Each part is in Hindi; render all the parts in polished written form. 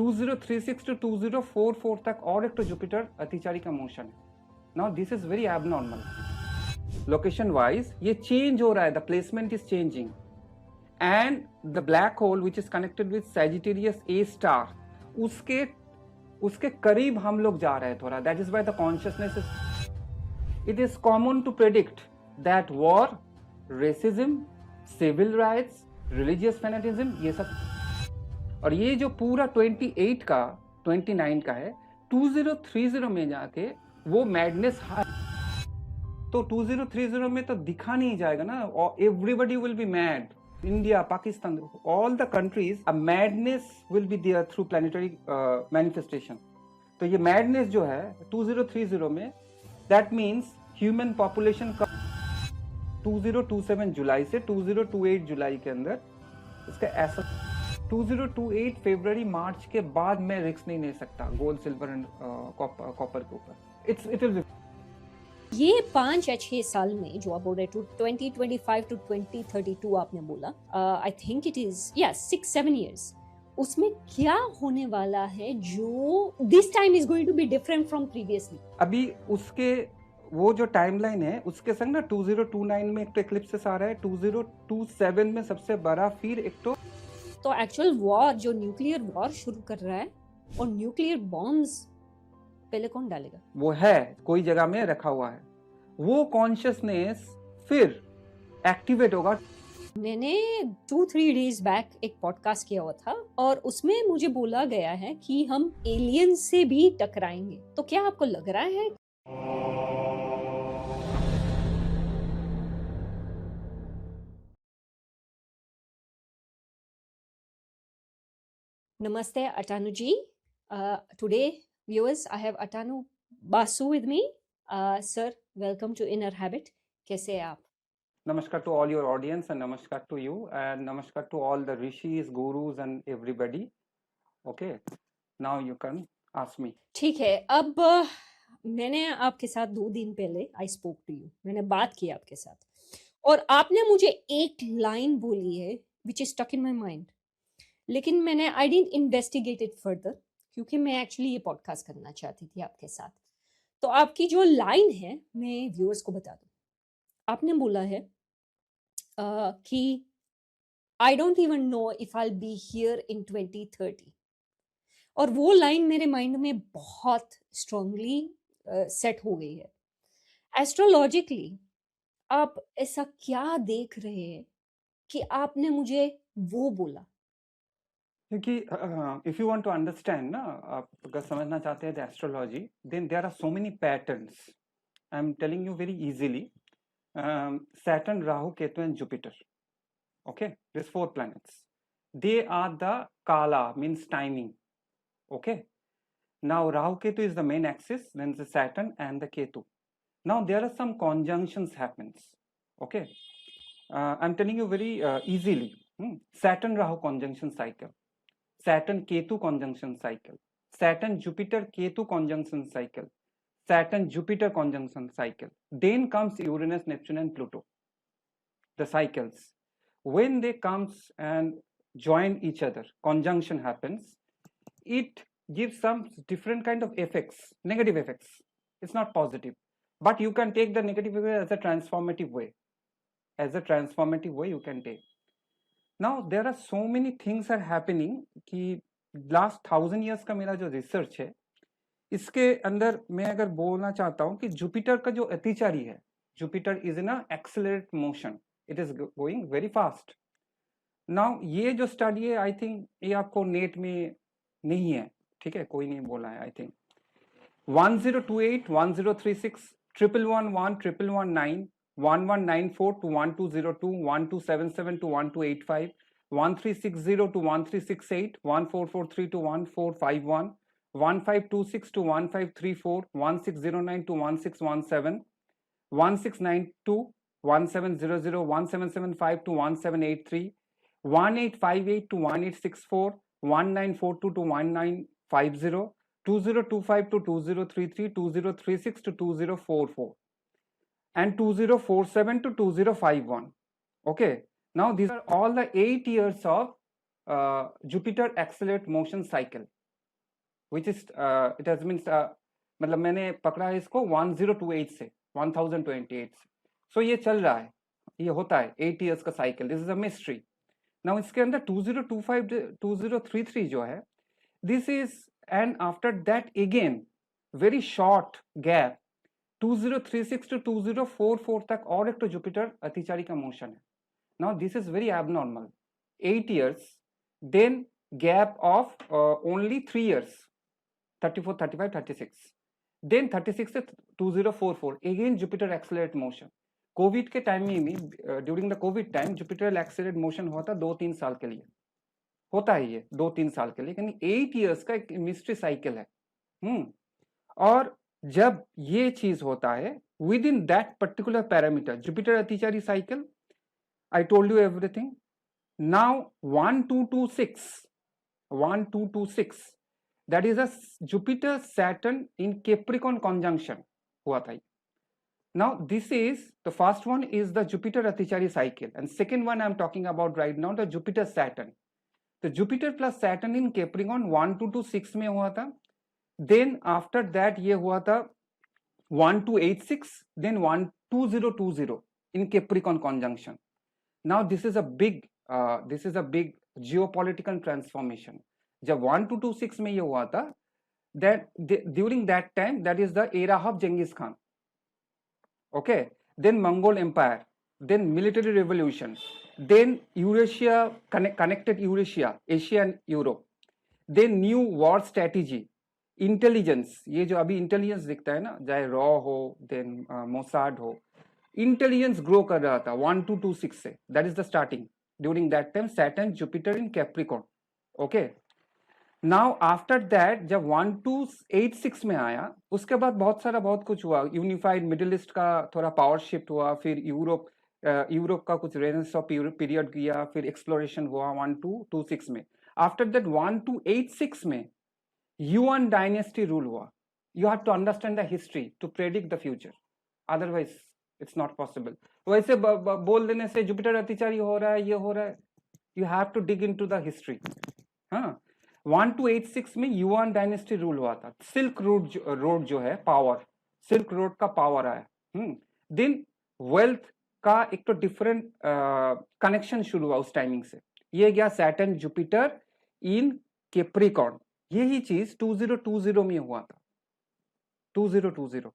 2036 to 2044 तक और एक तो जुपिटर अतिचारी का मोशन है. Now this is very abnormal. Location wise ये चेंज हो रहा है, the placement is changing, and the black hole which is connected with Sagittarius A star, उसके करीब हम लोग जा रहे हैं थोड़ा. That is why the consciousness is, it is common to predict that war, racism, civil rights, religious fanaticism, ये सब. और ये जो पूरा 28 का 29 का है, 2030 में जाके वो मैडनेस तो 2030 में तो दिखा नहीं जाएगा ना. Everybody will be mad. India, Pakistan, all the countries, a madness will be there through planetary manifestation. तो ये मैडनेस जो है 2030 में, दैट मीन्स ह्यूमन पॉपुलेशन का 2027 जुलाई से 2028 जुलाई के अंदर इसका ऐसा 2028 फरवरी मार्च के बाद मैं रिस्क नहीं ले सकता गोल्ड, सिल्वर एंड कॉपर के ऊपर. इट विल ये 5 या 6 साल में जो आप बोल रहे 2025 टू 2032 आपने बोला, I think it is 6-7 years, उसमें क्या होने वाला है जो this time is going to be different from previously? अभी उसके वो जो टाइमलाइन है उसके संग ना 2029 में एक तो एक्लिप्सिस आ रहा है, 2027 में सबसे बड़ा, फिर एक तो एक्चुअल वॉर जो न्यूक्लियर वॉर शुरू कर रहा है, और न्यूक्लियर बॉम्ब्स पहले कौन डालेगा? वो है कोई जगह में रखा हुआ है, वो कॉन्शियसनेस फिर एक्टिवेट होगा. मैंने 2-3 days बैक एक पॉडकास्ट किया हुआ था और उसमें मुझे बोला गया है कि हम एलियन से भी टकराएंगे. तो क्या आपको लग रहा है? Namaste, Atanu ji. Today, viewers, I have Atanu Basu with me. Sir, welcome to Inner Habit. कैसे हैं आप? Namaskar to all your audience and namaskar to you and namaskar to all the rishis, gurus and everybody. Okay, now you can ask me. ठीक है. अब मैंने आपके साथ 2 दिन पहले I spoke to you. मैंने बात की आपके साथ और आपने मुझे एक लाइन बोली है which is stuck in my mind. लेकिन मैंने I didn't investigate it further क्योंकि मैं एक्चुअली ये पॉडकास्ट करना चाहती थी आपके साथ. तो आपकी जो लाइन है मैं व्यूअर्स को बता दूं. आपने बोला है कि I don't even know if I will be here in 2030. और वो लाइन मेरे माइंड में बहुत स्ट्रांगली सेट हो गई है. एस्ट्रोलॉजिकली आप ऐसा क्या देख रहे हैं कि आपने मुझे वो बोला? क्योंकि if you want to understand ना, आप अगर समझना चाहते हैं the astrology, then there are so many patterns. I am telling you very easily. Saturn, Rahu, Ketu and Jupiter. Okay, this 4 planets, they are the kala, means timing. Okay, now Rahu Ketu is the main axis, then the Saturn and the Ketu. Now there are some conjunctions happens. Okay, I'm telling you very easily. Saturn Rahu conjunction cycle, Saturn Ketu conjunction cycle, Saturn Jupiter Ketu conjunction cycle, Saturn Jupiter conjunction cycle. Then comes Uranus, Neptune and Pluto. The cycles, when they comes and join each other, conjunction happens, it gives some different kind of effects, negative effects. It's not positive, but you can take the negative way as a transformative way. As a transformative way you can take. Now there are so many things are happening कि last 1000 years का मेरा जो रिसर्च है इसके अंदर मैं अगर बोलना चाहता हूँ कि जुपिटर का जो अतिचारी है, Jupiter is in accelerate motion, it is going very fast. Now ये जो स्टडी है आई थिंक ये आपको नेट में नहीं है, ठीक है, कोई नहीं बोला है. I think 1028 1036 1111 1119 1194 to 1202 1277 to 1285 1360 to 1368 1443 to 1451 1526 to 1534 1609 to 1617 1692 1700 1775 to 1783 1858 to 1864 1942 to 1950 2025 to 2033 2036 to 2044 and 2047 to 2051. Okay, now these are all the 8 years of Jupiter accelerate motion cycle. which is it has means मतलब मैंने पकड़ा है इसको 1028 से 1028 से, so ये चल रहा है, ये होता है 8 years का cycle. This is a mystery. Now इसके अंदर 2025 2033 जो है, this is, and after that again very short gap 2036 to 2044 तक और एक तो जुपिटर अतिचारी का मोशन है. Now this is very abnormal. 8 years, then gap of only 3 years, 34 35 36, then 36 से 2044 again Jupiter accelerate motion. Covid के टाइम में during the Covid time Jupiter accelerate motion होता 2-3 साल के लिए, होता है ये 2-3 साल के लिए, यानी 8 years का एक मिस्ट्री साइकिल है. और जब ये चीज होता है within that particular parameter Jupiter अतिचारी cycle, I told you everything. Now 1226, that is a Jupiter Saturn in Capricorn conjunction हुआ था. Now this is the first one is the Jupiter Atichari cycle, and second one I am talking about right now, the Jupiter Saturn. The Jupiter plus Saturn in Capricorn 1226 में हुआ था. Then after that ये हुआ था 1286, then 12020 in Capricorn conjunction. Now this is a big geopolitical transformation. जब 1226 में ये हुआ था, that during that time, that is the era of Genghis Khan. Okay, then Mongol Empire, then military revolution, then Eurasia connected Eurasia, Asia and Europe, then new war strategy, intelligence. ये जो अभी intelligence दिखता है ना, चाहे रॉ हो, then मोसाड हो, इंटेलिजेंस ग्रो कर रहा था 1226 से. That is the starting. During that time Saturn Jupiter in Capricorn. Okay, now after that जब 1286 में आया, उसके बाद बहुत कुछ हुआ. यूनिफाइड मिडिल ईस्ट का थोड़ा पावर शिफ्ट हुआ, फिर यूरोप का कुछ रेनेसां पीरियड किया, फिर एक्सप्लोरेशन हुआ 1226 में. आफ्टर दैट 1286 में युआन डायनेस्टी रूल हुआ. You have to understand the history to predict the future, otherwise it's not possible. वैसे बोल देने से जुपिटर अतिचारी हो रहा है, ये हो रहा है, you have to dig into the history. हाँ, 1286 में युआन डायनेस्टी रूल हुआ था. सिल्क रोड जो है पावर, सिल्क रोड का पावर आया. देन वेल्थ का एक तो डिफरेंट कनेक्शन शुरू हुआ उस टाइमिंग से. ये गया सैटर्न जुपिटर इन कैप्रिकॉर्न. यही चीज 2020 में हुआ था, 2020.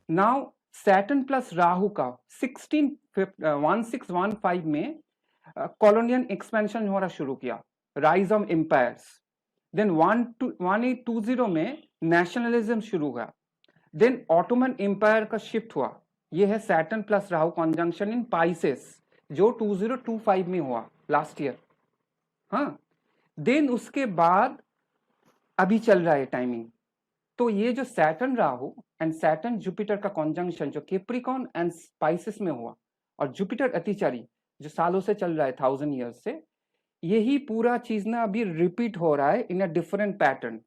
नाउ सैटर्न प्लस राहु का 1615 में कॉलोनियल एक्सपेंशन होना शुरू किया, राइज ऑफ एम्पायर्स. देन 1820 में नेशनलिज्म शुरू हुआ. देन ऑटोमन एम्पायर का शिफ्ट हुआ. यह है सैटर्न प्लस राहु कंजंक्शन इन पाइसेस, जो 2025 में हुआ लास्ट ईयर. हाँ, देन उसके बाद अभी चल रहा है टाइमिंग. तो ये जो Saturn Rahu and Saturn Jupiter का कॉन्जंक्शन जो कैप्रिकॉर्न एंड स्पाइसेस में हुआ, और जुपिटर अतिचारी जो सालों से चल रहा है 1000 years से, यही पूरा चीज ना अभी रिपीट हो रहा है इन अ डिफरेंट पैटर्न.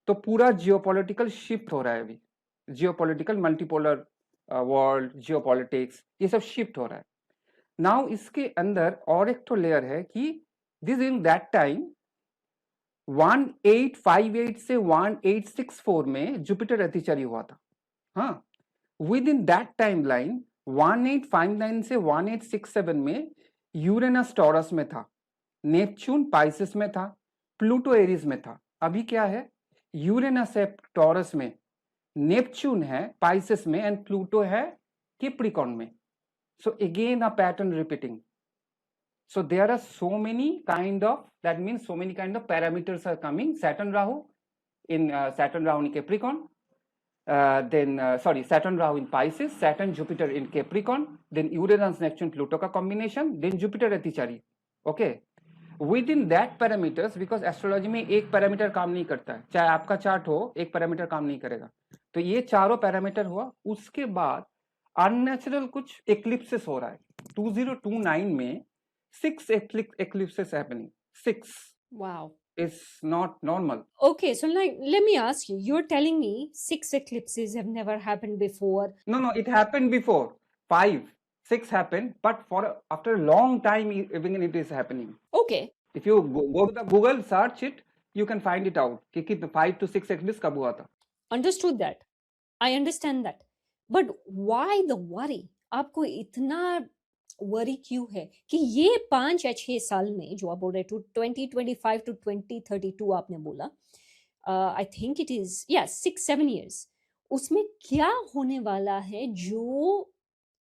तो पूरा जियोपॉलिटिकल शिफ्ट हो रहा है अभी. जियोपॉलिटिकल मल्टीपोलर वर्ल्ड, जियोपॉलिटिक्स, ये सब शिफ्ट हो रहा है. नाउ इसके अंदर और एक तो लेयर है कि दिस इन दैट टाइम 1858 से 1864 में जुपिटर अतिचारी हुआ था. हाँ, with in that time line 1859 से 1867 में यूरेनस टॉरस में था, नेपच्यून पाइसेस में था, प्लूटो एरीज में था. अभी क्या है, यूरेनस है टॉरस में, नेपच्यून है पाइसेस में, एंड प्लूटो है कैप्रिकॉर्न में. So again a pattern repeating. So there are so many kind of, that means so many kind of parameters are coming. Saturn Rahu in Capricorn, Saturn Rahu in Pisces, Saturn Jupiter in Capricorn, then Uranus Neptune Pluto का combination, then Jupiter अतिचारी. Okay, within that parameters, because astrology में एक पैरामीटर काम नहीं करता है, चाहे आपका चार्ट हो एक पैरामीटर काम नहीं करेगा. तो ये चारों पैरामीटर हुआ. उसके बाद अननेचुरल कुछ एक्लिप्सेस हो रहा है. 2029 में 6 eclipses happening. 6. Wow. Is not normal. Okay, so like, let me ask you, you're telling me 6 eclipses have never happened before. No, it happened before. 5, 6 happened, but after a long time, even it is happening. Okay. If you go to the Google, search it, you can find it out कि 5 to 6 eclipse कब हुआ था. Understood that. I understand that. But why the worry? आपको इतना worry क्यों है कि ये 5 या 6 साल में जो आप बोल रहे 2025 to 2032 आपने बोला, I think it is, yeah, 6-7 years. उसमें क्या होने वाला है जो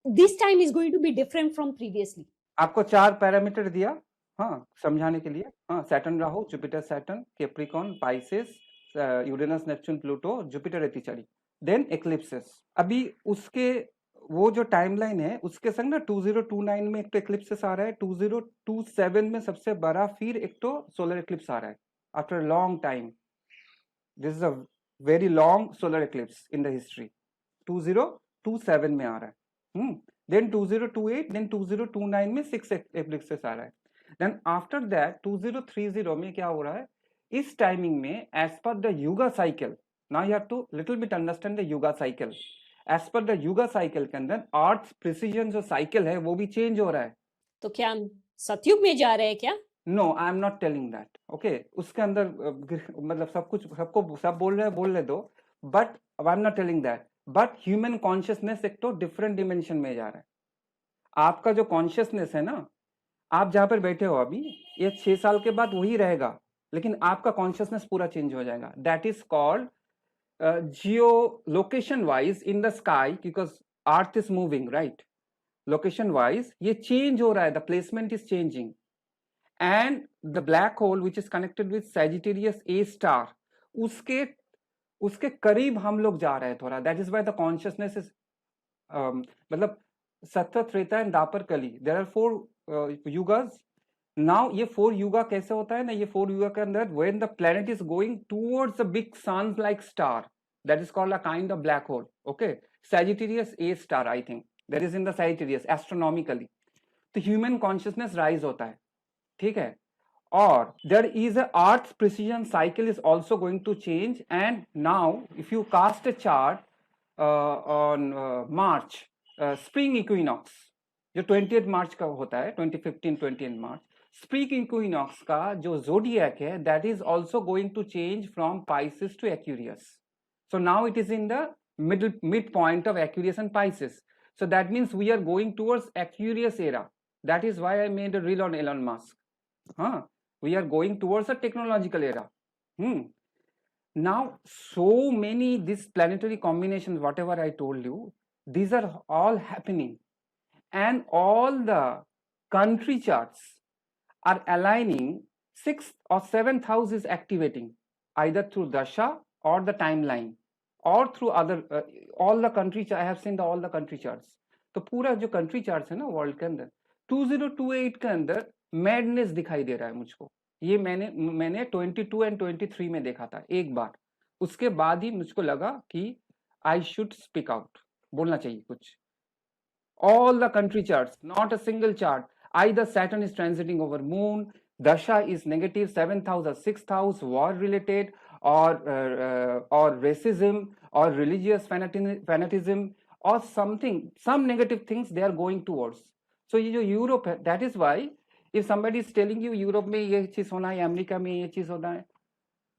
this time is going to be different from previously? आपको 4 पैरामीटर दिया, हाँ, समझाने के लिए. हाँ, Saturn Rahu, Jupiter Saturn, Capricorn, Pisces, Uranus Neptune Pluto, Jupiter एतिचारी, देन एक्लिप्सेस. अभी उसके वो जो टाइमलाइन है उसके संग ना 2029 में एक तो एक्लिप्सेस आ रहा है, 2027 में सबसे बड़ा फिर एक तो सोलर एक्लिप्स आ रहा है after long time. This is a very long solar eclipse in the history. 2027 में आ रहा है. देन 2028, देन 2029 में 6 एक्लिप्सेस आ रहा है. देन आफ्टर दैट 2030 में क्या हो रहा है, इस टाइमिंग में as per the yuga cycle, now you have to little bit understand the yuga cycle. As per the yuga cycle के अंदर अर्थ प्रिसीजन जो साइकिल है वो भी चेंज हो रहा है. तो क्या हम सतयुग में जा रहे हैं क्या? No, I am not telling that. Okay, उसके अंदर मतलब सब कुछ सबको सब बोल रहे हैं, बोल ले दो, but I am not telling that. But human consciousness एक तो डिफरेंट डिमेंशन में जा रहा है. आपका जो कॉन्शियसनेस है ना, आप जहां पर बैठे हो अभी, ये 6 साल के बाद वही रहेगा, लेकिन आपका कॉन्शियसनेस पूरा चेंज हो जाएगा. That is called Jio location wise in the sky, because earth is moving, right. Location wise ये चेंज हो रहा है, the placement is changing. And the black hole which is connected with Sagittarius A star, उसके करीब हम लोग जा रहे हैं थोड़ा. That is why the consciousness is मतलब सत्य, त्रेता एंड दापर कली, देयर आर 4 युगास. नाउ ये 4 युगा कैसे होता है ना, ये 4 युगा के अंदर when the planet is going towards a big sun like star, that is called a kind of black hole. Okay, Sagittarius A star, I think that is in the Sagittarius astronomically. तो ह्यूमन कॉन्शियसनेस राइज होता है, ठीक है. और there is a earth precision cycle is also going to change. And now if you cast a chart on March, spring equinox जो 20th मार्च का होता है, 2015 20th मार्च, स्प्रिंग इक्विनॉक्स का जो जोडियक है that is also going to change from Pisces to Aquarius. So now it is in the mid point of Aquarius and Pisces. So that means we are going towards Aquarius era. That is why I made a reel on Elon Musk. We are going towards a technological era. Now, so many these planetary combinations, whatever I told you, these are all happening, and all the country charts are aligning. 6th or 7th house is activating either through dasha or the timeline or through other all the country. I have seen all the country charts. तो पूरा जो country charts है ना वर्ल्ड के अंदर 2028 के अंदर मैडनेस दिखाई दे रहा है मुझको. ये मैंने 22 एंड 23 में देखा था एक बार. उसके बाद ही मुझको लगा कि आई शुड स्पीक आउट, बोलना चाहिए कुछ. All the country charts, not a single chart, either Saturn is transiting over moon, dasha is negative, 7th house or 6th house, war related, or racism or religious fanatism or something, some negative things they are going towards. So ये जो यूरोप है, that is why if somebody is telling you Europe में ये चीज होना है, अमेरिका में ये चीज होना है,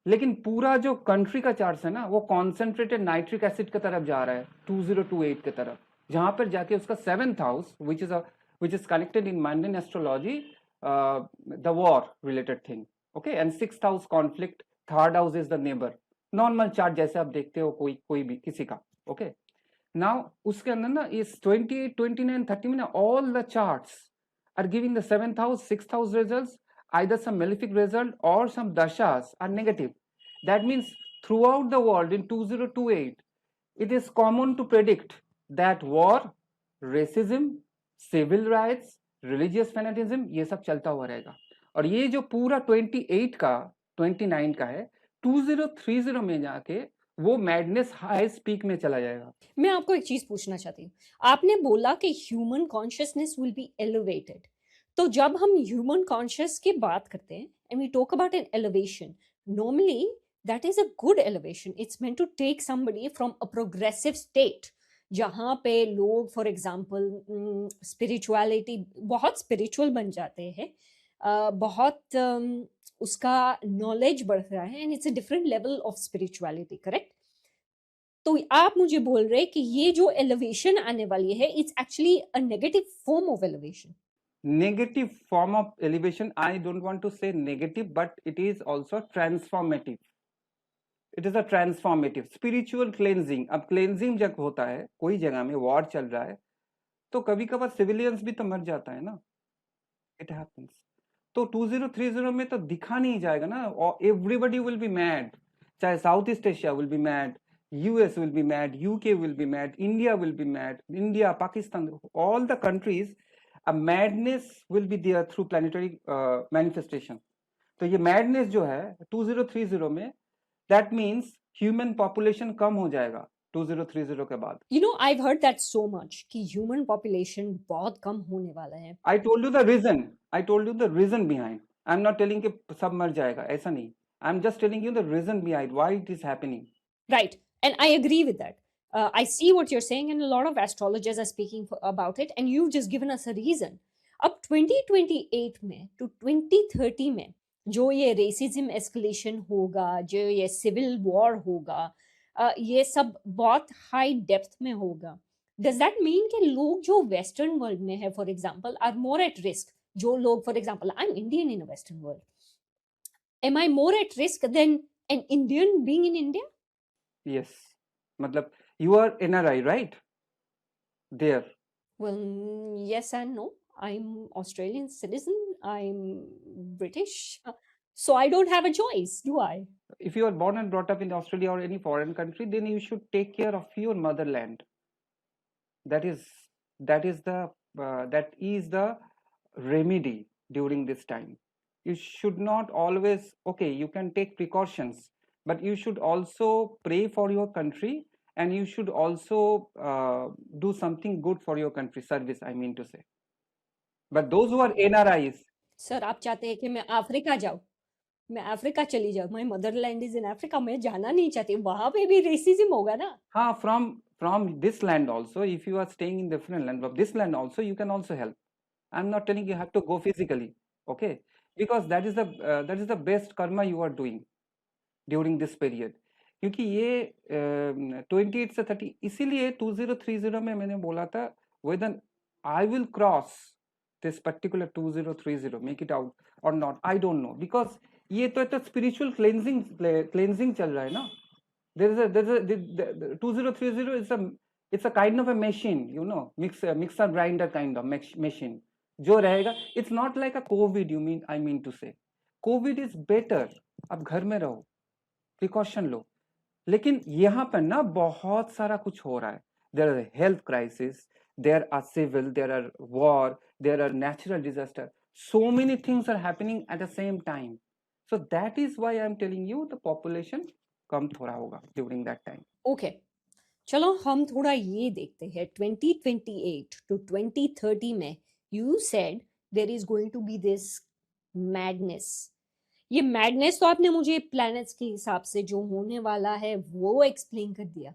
लेकिन पूरा जो कंट्री का चार्ट है ना वो कॉन्सेंट्रेटेड नाइट्रिक एसिड की तरफ जा रहा है 2028 की तरफ, जहां पर जाके उसका 7th house which is connected in Mandarin astrology, the war related thing. Okay, and 6th house conflict, 3rd house is the neighbor. Normal chart जैसे आप देखते हो कोई भी किसी का. ओके, नाउ उसके अंदर ना इस 28 29 30 में ना all the charts are giving the 7th house 6th house results, either some malefic result or some dashas are negative. That means throughout the world in 2028 it is common to predict that war, racism, civil rights, religious fanatism ये सब चलता हुआ रहेगा. और ये जो पूरा 28 का 29 का है, 2030 में जाके वो मैडनेस हाई स्पीक में चला जाएगा. मैं आपको एक चीज पूछना चाहती हूँ. आपने बोला कि human consciousness will be elevated. तो जब हम ह्यूमन कॉन्शियस की बात करते हैं and we talk about an elevation, normally that is a good elevation. It's meant to take somebody from a progressive state जहाँ पे लोग फॉर एग्जांपल स्पिरिचुअलिटी बहुत स्पिरिचुअल बन जाते हैं, बहुत उसका नॉलेज बढ़ रहा है and it's a different level of spirituality, correct? तो आप मुझे बोल रहे हैं कि ये जो एलिवेशन आने वाली है, it's actually a negative form of elevation. Negative form of elevation, I don't want to say negative, but it is also transformative. It is a transformative spiritual cleansing. अब cleansing जब होता है कोई जगह में वॉर चल रहा है तो कभी कभार सिविलियंस भी तो मर जाता है ना, इट हैपेंस। तो 2030 में तो दिखा नहीं जाएगा ना, और एवरीबडी विल बी मैड, चाहे south east Asia will be mad, US will be mad, UK will be mad, India will be mad, India, Pakistan, all the countries, a madness will be there through planetary manifestation. तो ये madness जो है 2030 में, that means human population कम हो जाएगा 2030 के बाद। You know, I've heard that so much कि human population बहुत कम होने वाला है। I told you the reason. I told you the reason behind. I'm not telling कि सब मर जाएगा, ऐसा नहीं। I'm just telling you the reason behind why it is happening. Right, and I agree with that. I see what you're saying, and a lot of astrologers are speaking about it, and you've just given us a reason. अब 2028 में to 2030 में जो ये रेसिज्म एस्केलेशन होगा, जो ये सिविल वॉर होगा, ये सब बहुत हाई डेप्थ में होगा। डज दैट मीन कि लोग जो वेस्टर्न वर्ल्ड में है, for example, are more at risk? जो लोग, for example, I am Indian in western world, am I more at risk than an Indian being in India? Yes, मतलब you are NRI, right? There. Well, yes and no. I'm Australian citizen. I'm British. So I don't have a choice, do I? If you are born and brought up in Australia or any foreign country, then you should take care of your motherland. That is the remedy during this time. You should not always, okay, you can take precautions, but you should also pray for your country, and you should also do something good for your country, service, I mean to say. But those who are NRIs, sir, आप चाहते हैं कि मैं अफ्रीका जाऊं? मैं अफ्रीका चली जाऊं? My Motherland is in Africa. मैं जाना नहीं चाहती, वहां पे भी रेसिज्म होगा ना? हाँ, from this land also, if you are staying in different land of this land also, you can also help. I'm not telling you have to go physically, okay, because that is the best karma you are doing during this period. क्योंकि ये 28 से 30, इसीलिए 2030 में मैंने बोला था whether I will cross this particular 2030, make it out or not, I don't know, because ये तो spiritual cleansing चल रहा है ना। the 2030 is it's a kind of a machine, you know, mixer grinder kind of machine जो रहेगा। It's not like a COVID, I mean to say COVID is better, अब घर में रहो, प्रिकॉशन लो। लेकिन यहाँ पर ना बहुत सारा कुछ हो रहा है। There are health crisis, there are civil, there are war, there are natural disaster, so many things are happening at the same time. So that is why I am telling you the population कम थोड़ा होगा ड्यूरिंग दैट टाइम। ओके, चलो हम थोड़ा ये देखते हैं। 2028 to 2030 में you said there is going to be this madness. ये मैडनेस तो आपने मुझे प्लैनेट्स के हिसाब से जो होने वाला है वो एक्सप्लेन कर दिया,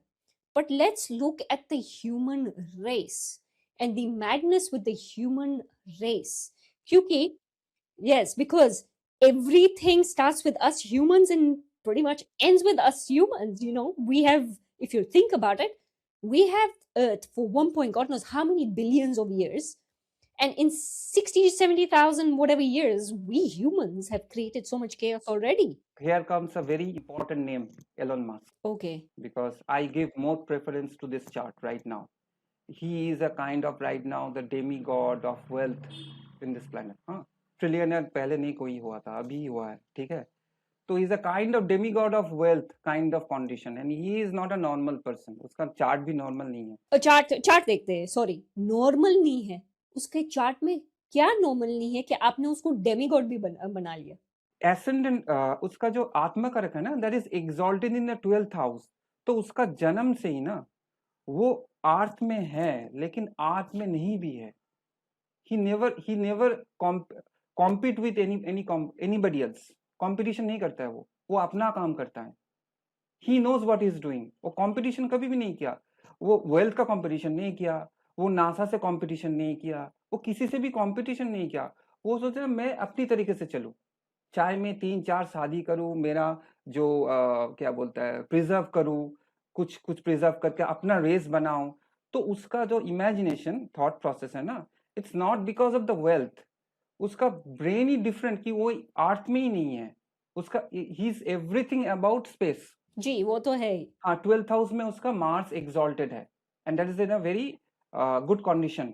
but let's look at the human race and the madness with the human race. क्योंकि yes, because everything starts with us humans and pretty much ends with us humans. You know, we have, if you think about it, we have Earth for one point, God knows how many billions of years. And in 60 to 70,000 whatever years, we humans have created so much chaos already. Here comes a very important name, Elon Musk. Okay. Because I give more preference to this chart right now. He is a kind of right now the demigod of wealth in this planet. हाँ, ट्रिलियनर पहले नहीं कोई हुआ था, अभी हुआ है, ठीक है। तो is a kind of demigod of wealth kind of condition, and he is not a normal person. उसका चार्ट भी नॉर्मल नहीं है। चार्ट देखते हैं। सॉरी, नॉर्मल नहीं है, उसके चार्ट में क्या नॉर्मल नहीं है कि आपने उसको डेमीगॉड भी बना लिया? एसेंडेंट, उसका जो आत्मा का रखा है ना, that is exalted in the 12th house. तो उसका जन्म से ही ना वो अर्थ में है, लेकिन अर्थ में नहीं भी है। he never compete with anybody else. Competition नहीं करता है, वो अपना काम करता है। he knows what he is doing. वो कंपटीशन कभी भी नहीं किया, वो वेल्थ का कंपटीशन नहीं किया, वो नासा से कंपटीशन नहीं किया, वो किसी से भी कंपटीशन नहीं किया। वो सोचा मैं अपनी तरीके से चलूं, चाहे मैं 3-4 शादी करूं, मेरा जो क्या बोलता है प्रिजर्व करूं, कुछ कुछ प्रिजर्व करके अपना रेस बनाऊं, तो उसका जो इमेजिनेशन थॉट प्रोसेस है ना, it's not because of the wealth. उसका ब्रेन ही डिफरेंट, कि वो अर्थ में ही नहीं है, उसका ही इज एवरीथिंग अबाउट स्पेस। जी, वो तो है ही। हाँ, 12th हाउस में उसका मार्स एग्जॉल्टेड है, and that is in a very good condition.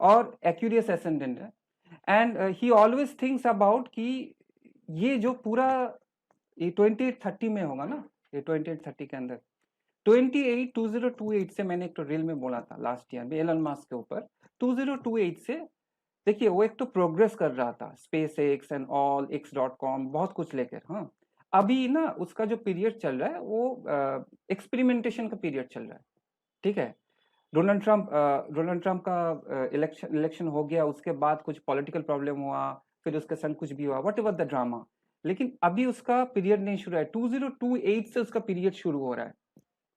और एक्यूरियस एसेंडेंट है, and he always thinks about कि ये जो पूरा ये 28-30 में होगा ना, ये 28-30 के अंदर 2028 से मैंने एक तो रील में बोला था लास्ट ईयर में एलन मस्क के ऊपर। 2028 से देखिए वो एक तो प्रोग्रेस कर रहा था, space x and all x.com बहुत कुछ लेकर। हाँ, अभी ना उसका जो पीरियड चल रहा है वो एक्सपेरिमेंटेशन का पीरियड चल रहा है, ठीक है। डोनाल्ड ट्रम्प का इलेक्शन हो गया, उसके बाद कुछ पॉलिटिकल प्रॉब्लम हुआ, फिर उसके संग कुछ भी हुआ, वट एवर द ड्रामा, लेकिन अभी उसका पीरियड नहीं शुरू है, 2028 से उसका पीरियड शुरू हो रहा है।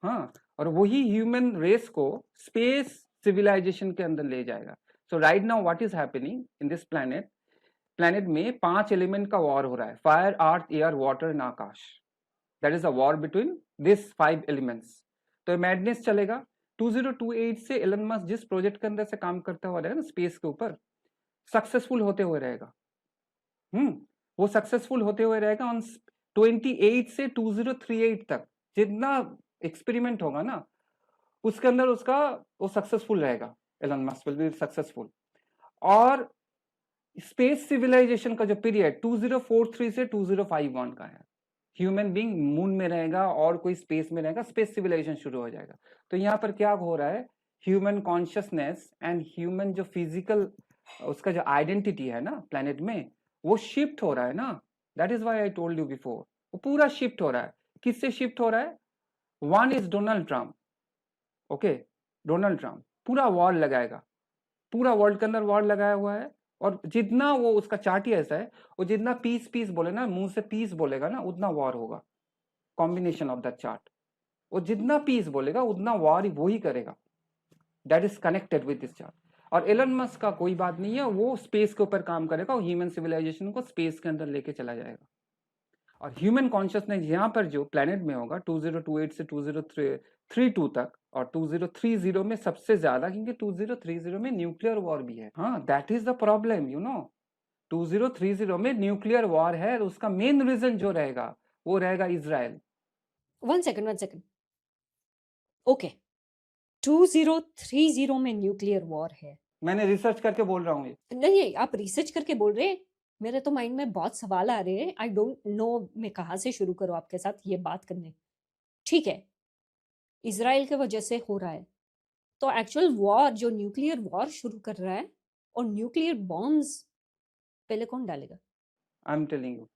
हाँ, और वही ह्यूमन रेस को स्पेस सिविलाइजेशन के अंदर ले जाएगा। So right now what is happening in this planet में 5 एलिमेंट का वॉर हो रहा है, fire earth air water and akash. That is a war between this 5 elements. तो मैडनेस चलेगा। 2028 से एलन मस्क जिस प्रोजेक्ट के अंदर से काम करता हुआ रहेगा ना स्पेस के ऊपर, सक्सेसफुल होते हुए रहेगा। वो सक्सेसफुल होते हुए रहेगा ऑन 28 से 2038 तक। जितना एक्सपेरिमेंट होगा ना उसके अंदर उसका वो सक्सेसफुल रहेगा, Elon Musk will be successful. और स्पेस सिविलाइजेशन का जो पीरियड 2043 से 2051 का है, ह्यूमन बीइंग मून में रहेगा और कोई स्पेस में रहेगा, स्पेस सिविलाइजेशन शुरू हो जाएगा। तो यहाँ पर क्या हो रहा है, ह्यूमन कॉन्शियसनेस एंड ह्यूमन जो फिजिकल उसका जो आइडेंटिटी है ना प्लेनेट में, वो शिफ्ट हो रहा है ना। That is why I told you before, वो पूरा शिफ्ट हो रहा है। किससे शिफ्ट हो रहा है? One is Donald Trump. Okay, Donald Trump पूरा वॉर लगाएगा, पूरा वर्ल्ड के अंदर वॉर लगाया हुआ है। और जितना वो उसका चार्ट ही ऐसा है, वो जितना पीस पीस बोले ना, मुंह से पीस बोलेगा ना, उतना वॉर होगा। कॉम्बिनेशन ऑफ द चार्ट, वो जितना पीस बोलेगा उतना वॉर वो ही करेगा। That is connected with this chart. और एलन मस्क का कोई बात नहीं है, वो स्पेस के ऊपर काम करेगा और ह्यूमन सिविलाइजेशन को स्पेस के अंदर लेके चला जाएगा। और ह्यूमन कॉन्शियसनेस यहाँ पर जो प्लेनेट में होगा 2028 से 2032 तक, और 2030 में सबसे ज्यादा, क्योंकि 2030 में न्यूक्लियर वॉर भी है। हाँ, that is the problem, you know. 2030 में न्यूक्लियर वॉर है, और उसका मेन रीजन जो रहेगा वो रहेगा इजराइल। 1 second, 1 second. ओके, 2030 में न्यूक्लियर वॉर है। मैंने रिसर्च करके बोल रहा हूँ ये। नहीं, आप रिसर्च करके बोल रहे हैं। मेरे तो माइंड में बहुत सवाल आ रहे हैं। आई डोंट नो मैं कहाँ से शुरू करूँ आपके साथ ये बात करने। ठीक है, इज़राइल की वजह से हो रहा है। तो एक्चुअल वॉर जो न्यूक्लियर वॉर शुरू कर रहा है, और न्यूक्लियर बॉम्ब्स पहले कौन डालेगा? आई एम टेलिंग यू,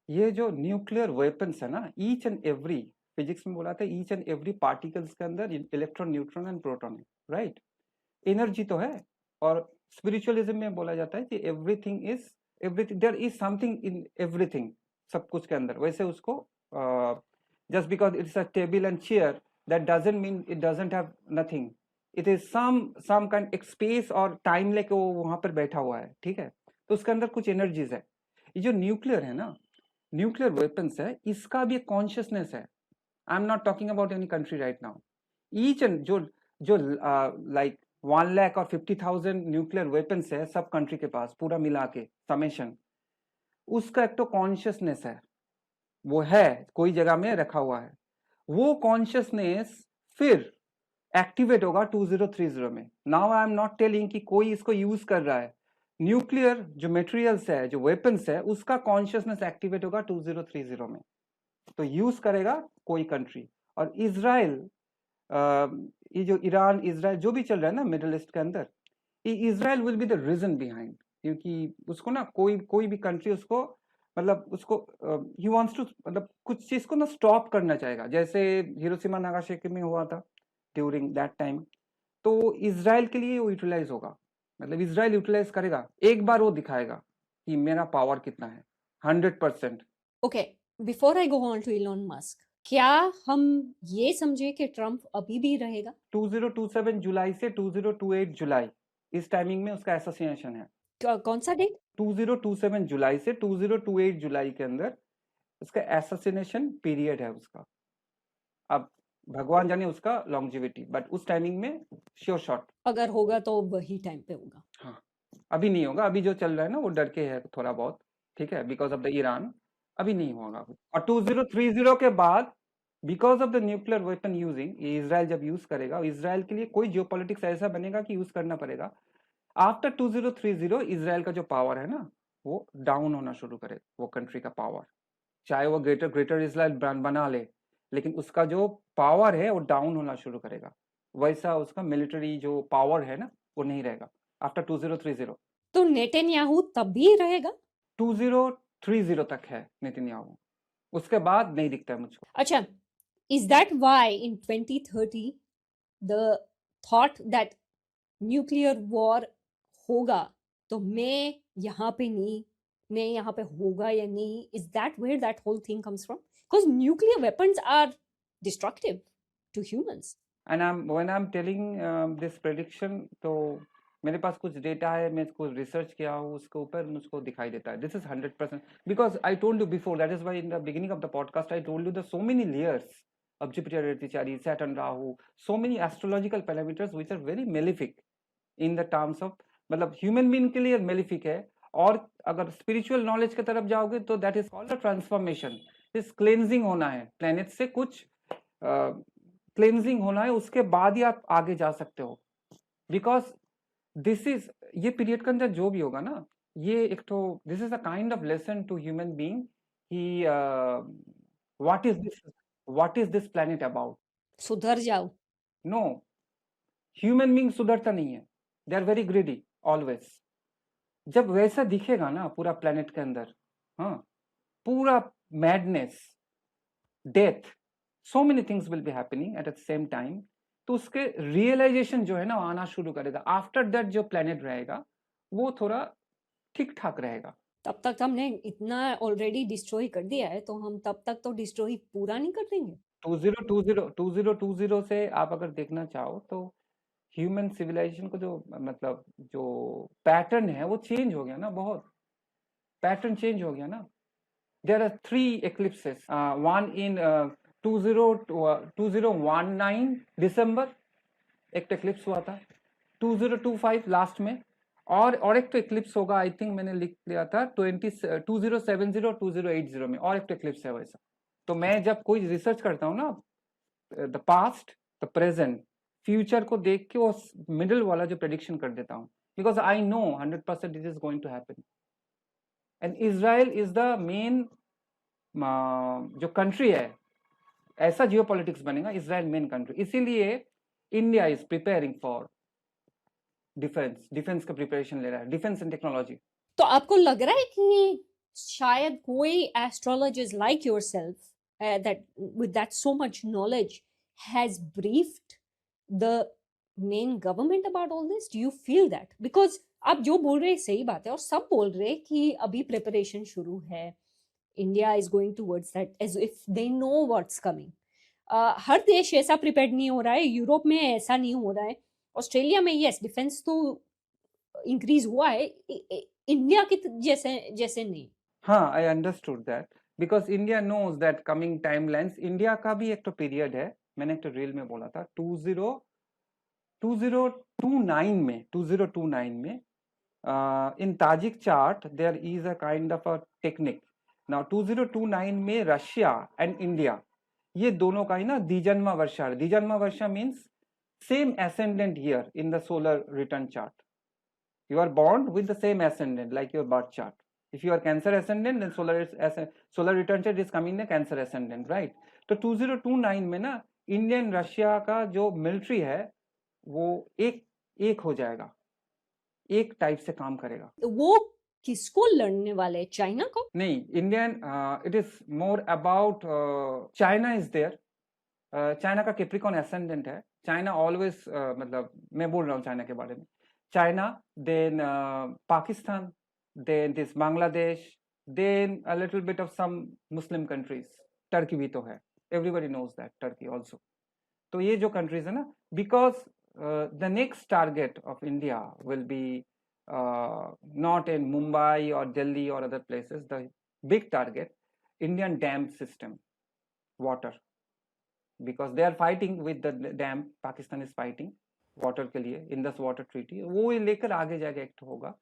ये जो न्यूक्लियर वेपन्स है ना, ईच एंड एवरी, फिजिक्स में बोला था ईच एंड एवरी पार्टिकल्स के अंदर इलेक्ट्रॉन न्यूट्रॉन एंड प्रोटॉन है, राइट। एनर्जी तो है। और स्पिरिचुअलिज्म में बोला जाता है कि everything is everything, there is something in everything, सब कुछ के अंदर। वैसे उसको just because it's a table and chair, that doesn't mean it doesn't have nothing. It is some kind एक स्पेस और टाइम लेके वो वहां पर बैठा हुआ है, ठीक है। तो उसके अंदर कुछ एनर्जीज है। ये जो न्यूक्लियर है ना, न्यूक्लियर वेपन्स है, इसका भी एक कॉन्शियसनेस है। आई am not talking about any country right now. Each and जो लाइक 1,50,000 न्यूक्लियर वेपन्स है सब कंट्री के पास, पूरा मिला के समेशन, उसका एक तो कॉन्शियसनेस है, वो है कोई जगह में रखा हुआ है। वो कॉन्शियसनेस फिर एक्टिवेट होगा 2030 में। Now I am not telling कि कोई इसको यूज कर रहा है। न्यूक्लियर जो मटेरियल्स है, जो वेपन्स है, उसका कॉन्शियसनेस एक्टिवेट होगा 2030 में, तो यूज करेगा कोई कंट्री। और इजराइल, ये जो ईरान इजराइल जो भी चल रहा है ना मिडिल ईस्ट के अंदर, ये Israel will be the reason behind. क्योंकि उसको ना कोई भी कंट्री उसको, मतलब उसको ही वांट्स टू, मतलब कुछ चीज को ना स्टॉप करना चाहेगा, जैसे हिरोशिमा नागासाकी में हुआ था ड्यूरिंग दैट टाइम। तो इजराइल के लिए वो यूटिलाइज होगा, मतलब इजराइल यूटिलाइज करेगा, एक बार वो दिखाएगा कि मेरा पावर कितना है, 100%। Okay, before I go on to Elon Musk, क्या हम ये समझे कि ट्रम्प अभी भी रहेगा? 2027 जुलाई से 2028 जुलाई, इस टाइमिंग में उसका एसोसिएशन है। कौन सा डेट? 2027 जुलाई से 2028 जुलाई के अंदर उसका एसोसिनेशन पीरियड है उसका। अब भगवान जाने उसका लॉन्जिविटी, बट उस टाइमिंग में श्योर शॉट। अगर होगा तो वही टाइम पे होगा। हाँ, अभी नहीं होगा, अभी जो चल रहा है ना वो डर के है थोड़ा बहुत, ठीक है, बिकॉज ऑफ द ईरान, अभी नहीं होगा। और 2030 के बाद because of the nuclear weapon using, ये इसराइल जब यूज करेगा, इसराइल के लिए कोई जियोपॉलिटिक्स ऐसा बनेगा कि यूज करना पड़ेगा। आफ्टर 2030 इसराइल का जो पावर है ना वो डाउन होना शुरू करे, वो कंट्री का पावर, चाहे वो ग्रेटर ग्रेटर इसराइल बना ले, लेकिन उसका जो पावर है वो डाउन होना शुरू करेगा। वैसा उसका मिलिट्री जो पावर है ना वो नहीं रहेगा आफ्टर 2030। तो नेतन्याहू तब भी रहेगा? 2030 तक है नेतन्याहू, उसके बाद नहीं दिखता है मुझको। अच्छा, is that why in 2030 the thought that nuclear war होगा तो मैं यहाँ पे नहीं, मैं यहाँ पे होगा या नहीं, is that where that whole thing comes from? Because nuclear weapons are destructive to humans. And when I am telling this prediction, तो मेरे पास कुछ डेटा है, मैं इसको रिसर्च किया हूँ, उसके ऊपर मुझको दिखाई देता है this is 100%, because I told you before, that is why in the beginning of the podcast I told you the so many layers of Jupiter, Earth, Saturn, Rahu, so many astrological parameters which are very malefic in the terms of, मतलब ह्यूमन बीइंग के लिए मेलिफिक है। और अगर स्पिरिचुअल नॉलेज की तरफ जाओगे तो दैट इज कॉल्ड ट्रांसफॉर्मेशन, इस क्लेंजिंग होना है, प्लैनेट से कुछ क्लेंजिंग होना है, उसके बाद ही आप आगे जा सकते हो। बिकॉज दिस इज, ये पीरियड के अंदर जो भी होगा ना, ये एक तो this is a kind of lesson to human being कि what is this planet about. सुधर जाओ। नो, ह्यूमन बीइंग सुधरता नहीं है, they are very greedy always. जब वैसा दिखेगा ना पूरा प्लेनेट के अंदर, हाँ, पूरा madness, death, so many things will be happening at the same time, तो उसके रियलाइजेशन जो है ना आना शुरू करेगा। आफ्टर दैट जो प्लेनेट रहेगा वो थोड़ा ठीक ठाक रहेगा। तब तक हमने इतना ऑलरेडी डिस्ट्रॉय कर दिया है, तो हम तब तक तो डिस्ट्रॉय पूरा नहीं कर देंगे। 2020 से आप अगर देखना चाहो तो ह्यूमन सिविलाइजेशन को जो मतलब जो पैटर्न है वो चेंज हो गया ना, बहुत पैटर्न चेंज हो गया ना। There are 3 eclipses, one in 2019 December एक eclipse हुआ था, 2025 लास्ट में, और एक तो eclipse होगा, आई थिंक मैंने लिख लिया था 2070 2080 में, और एक तो eclipse है वैसा। तो मैं जब कोई रिसर्च करता हूँ ना, the past, the present, future को देख के वो मिडिल वाला जो प्रेडिक्शन कर देता हूँ, because I know 100% it is going to happen. And Israel is the main जो कंट्री है, ऐसा जियोपॉलिटिक्स बनेगा, इजराइल मेन कंट्री, इसीलिए India is preparing for defence का प्रिपरेशन ले रहा है, डिफेंस एंड टेक्नोलॉजी। तो आपको लग रहा है कि शायद कोई astrologers like yourself that with that so much knowledge has briefed the main government about all this? Do you feel that? Because आप जो बोल रहे हैं सही बात है, और सब बोल रहे हैं कि अभी प्रिपरेशन शुरू है, India is going towards that as if they know what's coming. हर देश ऐसा प्रिपेयर्ड नहीं हो रहा है, यूरोप में ऐसा नहीं हो रहा है, ऑस्ट्रेलिया में यस डिफेंस तो इंक्रीज हुआ है, इंडिया के जैसे जैसे नहीं। हाँ, I understood that, because India knows that coming timelines, India का भी एक तो पीरियड है, मैंने एक तो रील में बोला था 2029 में in Tajik chart there is a kind of a technique. Now 2029 में रशिया एंड इंडिया ये दोनों का ही ना द्विजन्मा वर्षा, द्विजन्मा वर्षा means same ascendant year in the solar return chart. You are born with the same ascendant like your birth chart. If you are Cancer ascendant, then solar return chart is coming in the Cancer ascendant, right? तो 2029 में ना इंडियन रशिया का जो मिलिट्री है वो एक हो जाएगा, एक टाइप से काम करेगा। वो किसको लड़ने वाले, चाइना को? नहीं, Indian, it is more about China is there. China का कैप्रिकॉन एसेंडेंट है, चाइना ऑलवेज, मतलब मैं बोल रहा हूँ चाइना के बारे में, China, then Pakistan, then this Bangladesh, then a little bit of some Muslim countries, Turkey भी तो है, everybody knows that Turkey also. तो ये जो कंट्रीज है ना, because the next target of India will be not in Mumbai or Delhi or other places. The big target, Indian dam system, water, because they are fighting with the dam. Pakistan is fighting water के लिए, इंडस वाटर ट्रीटी, वो लेकर आगे जाके एक्ट होगा.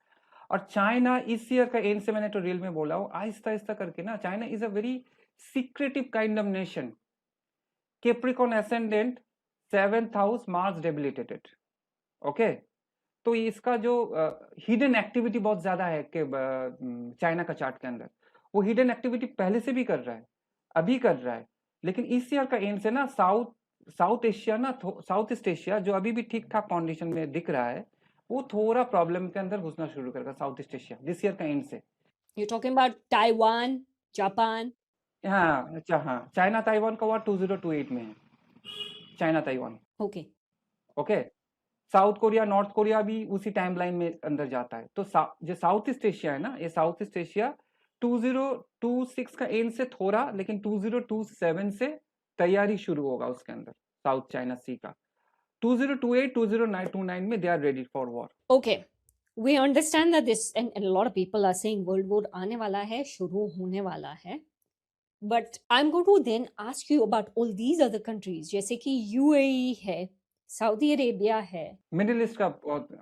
और चाइना इस ईयर का एंड से, मैंने तो रील में बोला हूँ, आहिस्ता आहिस्ता करके ना, China is a very secretive kind of nation. Capricorn ascendant, 7th house, Mars debilitated. Okay, तो इसका जो हिडन एक्टिविटी बहुत ज्यादा है कि चाइना का चार्ट के अंदर. वो हिडन एक्टिविटी पहले से भी कर रहा है, अभी कर रहा है, लेकिन इस ईयर का एंड से ना साउथ एशिया ना, साउथ ईस्ट एशिया जो अभी भी ठीक ठाक कंडीशन में दिख रहा है, वो थोड़ा प्रॉब्लम के अंदर घुसना शुरू करेगा south east Asia this year का एंड से. You're talking about Taiwan, Japan. हाँ, अच्छा, हाँ, चाइना ताइवान का वार 2028 में है. China Taiwan, Okay. Okay. South Korea, north Korea भी उसी टाइमलाइन में अंदर जाता है. तो जो साउथ ईस्ट एशिया है ना, ये साउथ ईस्ट एशिया 2026 का एंड से थोड़ा, लेकिन 2027 से तैयारी शुरू होगा उसके अंदर, साउथ चाइना सी का. 2028, 2029 में they are ready for war. Okay. We understand that this, and a lot of people are saying World War आने वाला है, शुरू होने वाला है. But I'm going to then ask you about all these other countries, जैसे कि UAE है, सऊदी अरेबिया है. मिडिल ईस्ट का,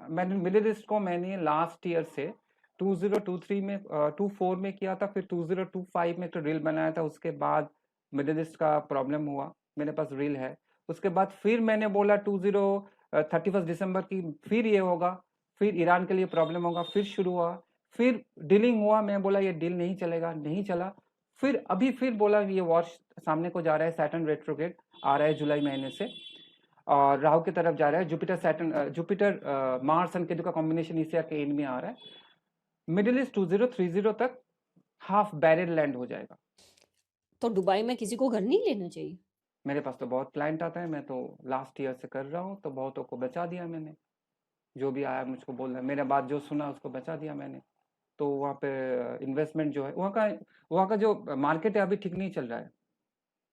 मिडिल ईस्ट को मैंने लास्ट ईयर से 2023 में 24 में किया था, फिर 2025 में तो रील बनाया था. उसके बाद मिडिल ईस्ट का प्रॉब्लम हुआ, मेरे पास रील है. उसके बाद फिर मैंने बोला 31 दिसंबर की फिर ये होगा, फिर ईरान के लिए प्रॉब्लम होगा, फिर शुरू हुआ, फिर डीलिंग हुआ. मैं बोला ये डील नहीं चलेगा, नहीं चला. फिर अभी फिर बोला ये वॉर सामने को जा रहा है. सैटर्न रेट्रोग्रेड आ रहा है जुलाई महीने से, और राहु की तरफ जा रहा है. जुपिटर मार्स एंड केतु का कॉम्बिनेशन इस ईयर के एंड में आ रहा है. मिडिल ईस्ट 2030 तक हाफ बैरियर लैंड हो जाएगा. तो दुबई में किसी को घर नहीं लेना चाहिए? मेरे पास तो बहुत क्लाइंट आता है, मैं तो लास्ट ईयर से कर रहा हूँ, तो बहुतों को बचा दिया मैंने. जो भी आया मुझको बोल रहा है, मेरे बात जो सुना उसको बचा दिया मैंने. तो वहाँ पे इन्वेस्टमेंट जो है, वहाँ का जो मार्केट है अभी ठीक नहीं चल रहा है.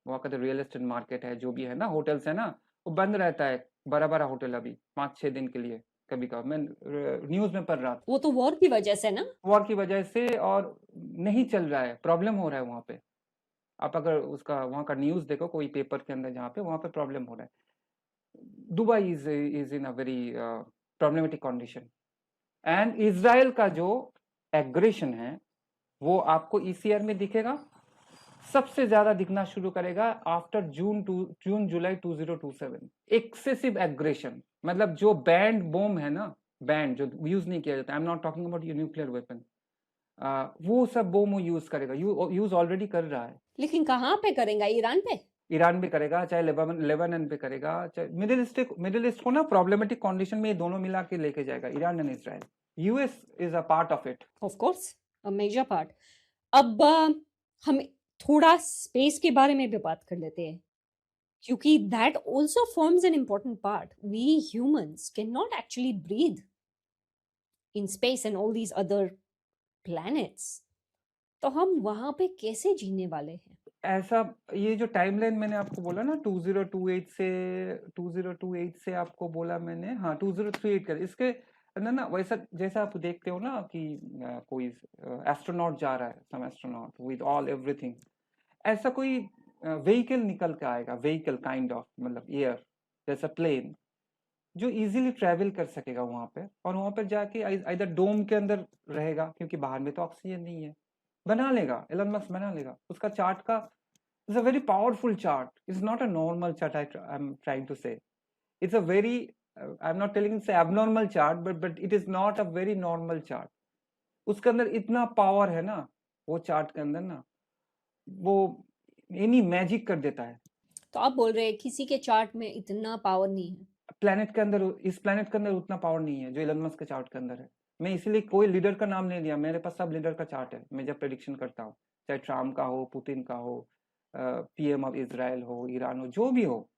वहाँ का जो रियल एस्टेट मार्केट है, जो भी है ना, होटल्स है ना, वो बंद रहता है. बड़ा बड़ा होटल अभी 5-6 दिन के लिए कभी कभी, मैं न्यूज में पढ़ रहा था. वो तो वॉर की वजह से ना? वॉर की वजह से, और नहीं चल रहा है, प्रॉब्लम हो रहा है वहाँ पे. आप अगर उसका वहाँ का न्यूज देखो कोई पेपर के अंदर, जहाँ पे वहाँ पे प्रॉब्लम हो रहा है. Dubai is in a very problematic condition. And Israel का जो एग्रेशन है वो आपको इस ईयर में दिखेगा. सबसे ज्यादा दिखना शुरू करेगा आफ्टर जून जुलाई 2027. एक्सेसिव एग्रेशन, मतलब जो बैंड बॉम्ब है ना, बैंड जो यूज नहीं किया जाता, आई am not talking about nuclear weapon, वो सब बॉम्ब यूज करेगा, यूज ऑलरेडी कर रहा है. लेकिन कहाँ पे करेगा? ईरान पे? ईरान भी करेगा, चाहे लेबनान पे करेगा, चाहे मिडिल ईस्ट को ना प्रॉब्लमेटिक कंडीशन में ये दोनों मिला के लेके जाएगा, Iran and Israel. US is a part of it. Of course, a major part. अब हम थोड़ा स्पेस के बारे में भी बात कर लेते हैं, क्योंकि that also forms an important part. We humans can not actually breathe in space and all these other planets. तो हम वहां पे कैसे जीने वाले हैं? ऐसा, ये जो टाइमलाइन मैंने आपको बोला ना, 2028 से आपको बोला मैंने, हाँ 2038 कर, इसके अंदर ना वैसा जैसा आप देखते हो ना कि कोई एस्ट्रोनॉट जा रहा है, सम एस्ट्रोनॉट विद ऑल एवरीथिंग, ऐसा कोई व्हीकल निकल के आएगा, व्हीकल काइंड ऑफ, मतलब एयर जैसा प्लेन, जो इजीली ट्रेवल कर सकेगा वहां पे. और वहां पर जाके इधर डोम के अंदर रहेगा, क्योंकि बाहर में तो ऑक्सीजन नहीं है. बना लेगा, एलन मस्क बना लेगा. उसका चार्ट का is a very powerful chart. It's not a normal chart, I am trying to say. It's a very, I am not telling say abnormal chart, but it is not a very normal chart. उसके अंदर इतना पावर है ना, वो चार्ट के अंदर ना, वो एनी मैजिक कर देता है. तो आप बोल रहे हैं किसी के चार्ट में इतना पावर नहीं है? प्लेनेट के अंदर, इस प्लेनेट के अंदर उतना पावर नहीं है जो एलन मस्क के चार्ट के अंदर है. मैं इसलिए कोई लीडर का नाम नहीं लिया, मेरे पास सब लीडर का चार्ट है. मैं जब प्रेडिक्शन करता हूँ, चाहे ट्रम्प का हो, पुतिन का हो, पीएम ऑफ इजराइल हो, ईरान हो, जो भी हो,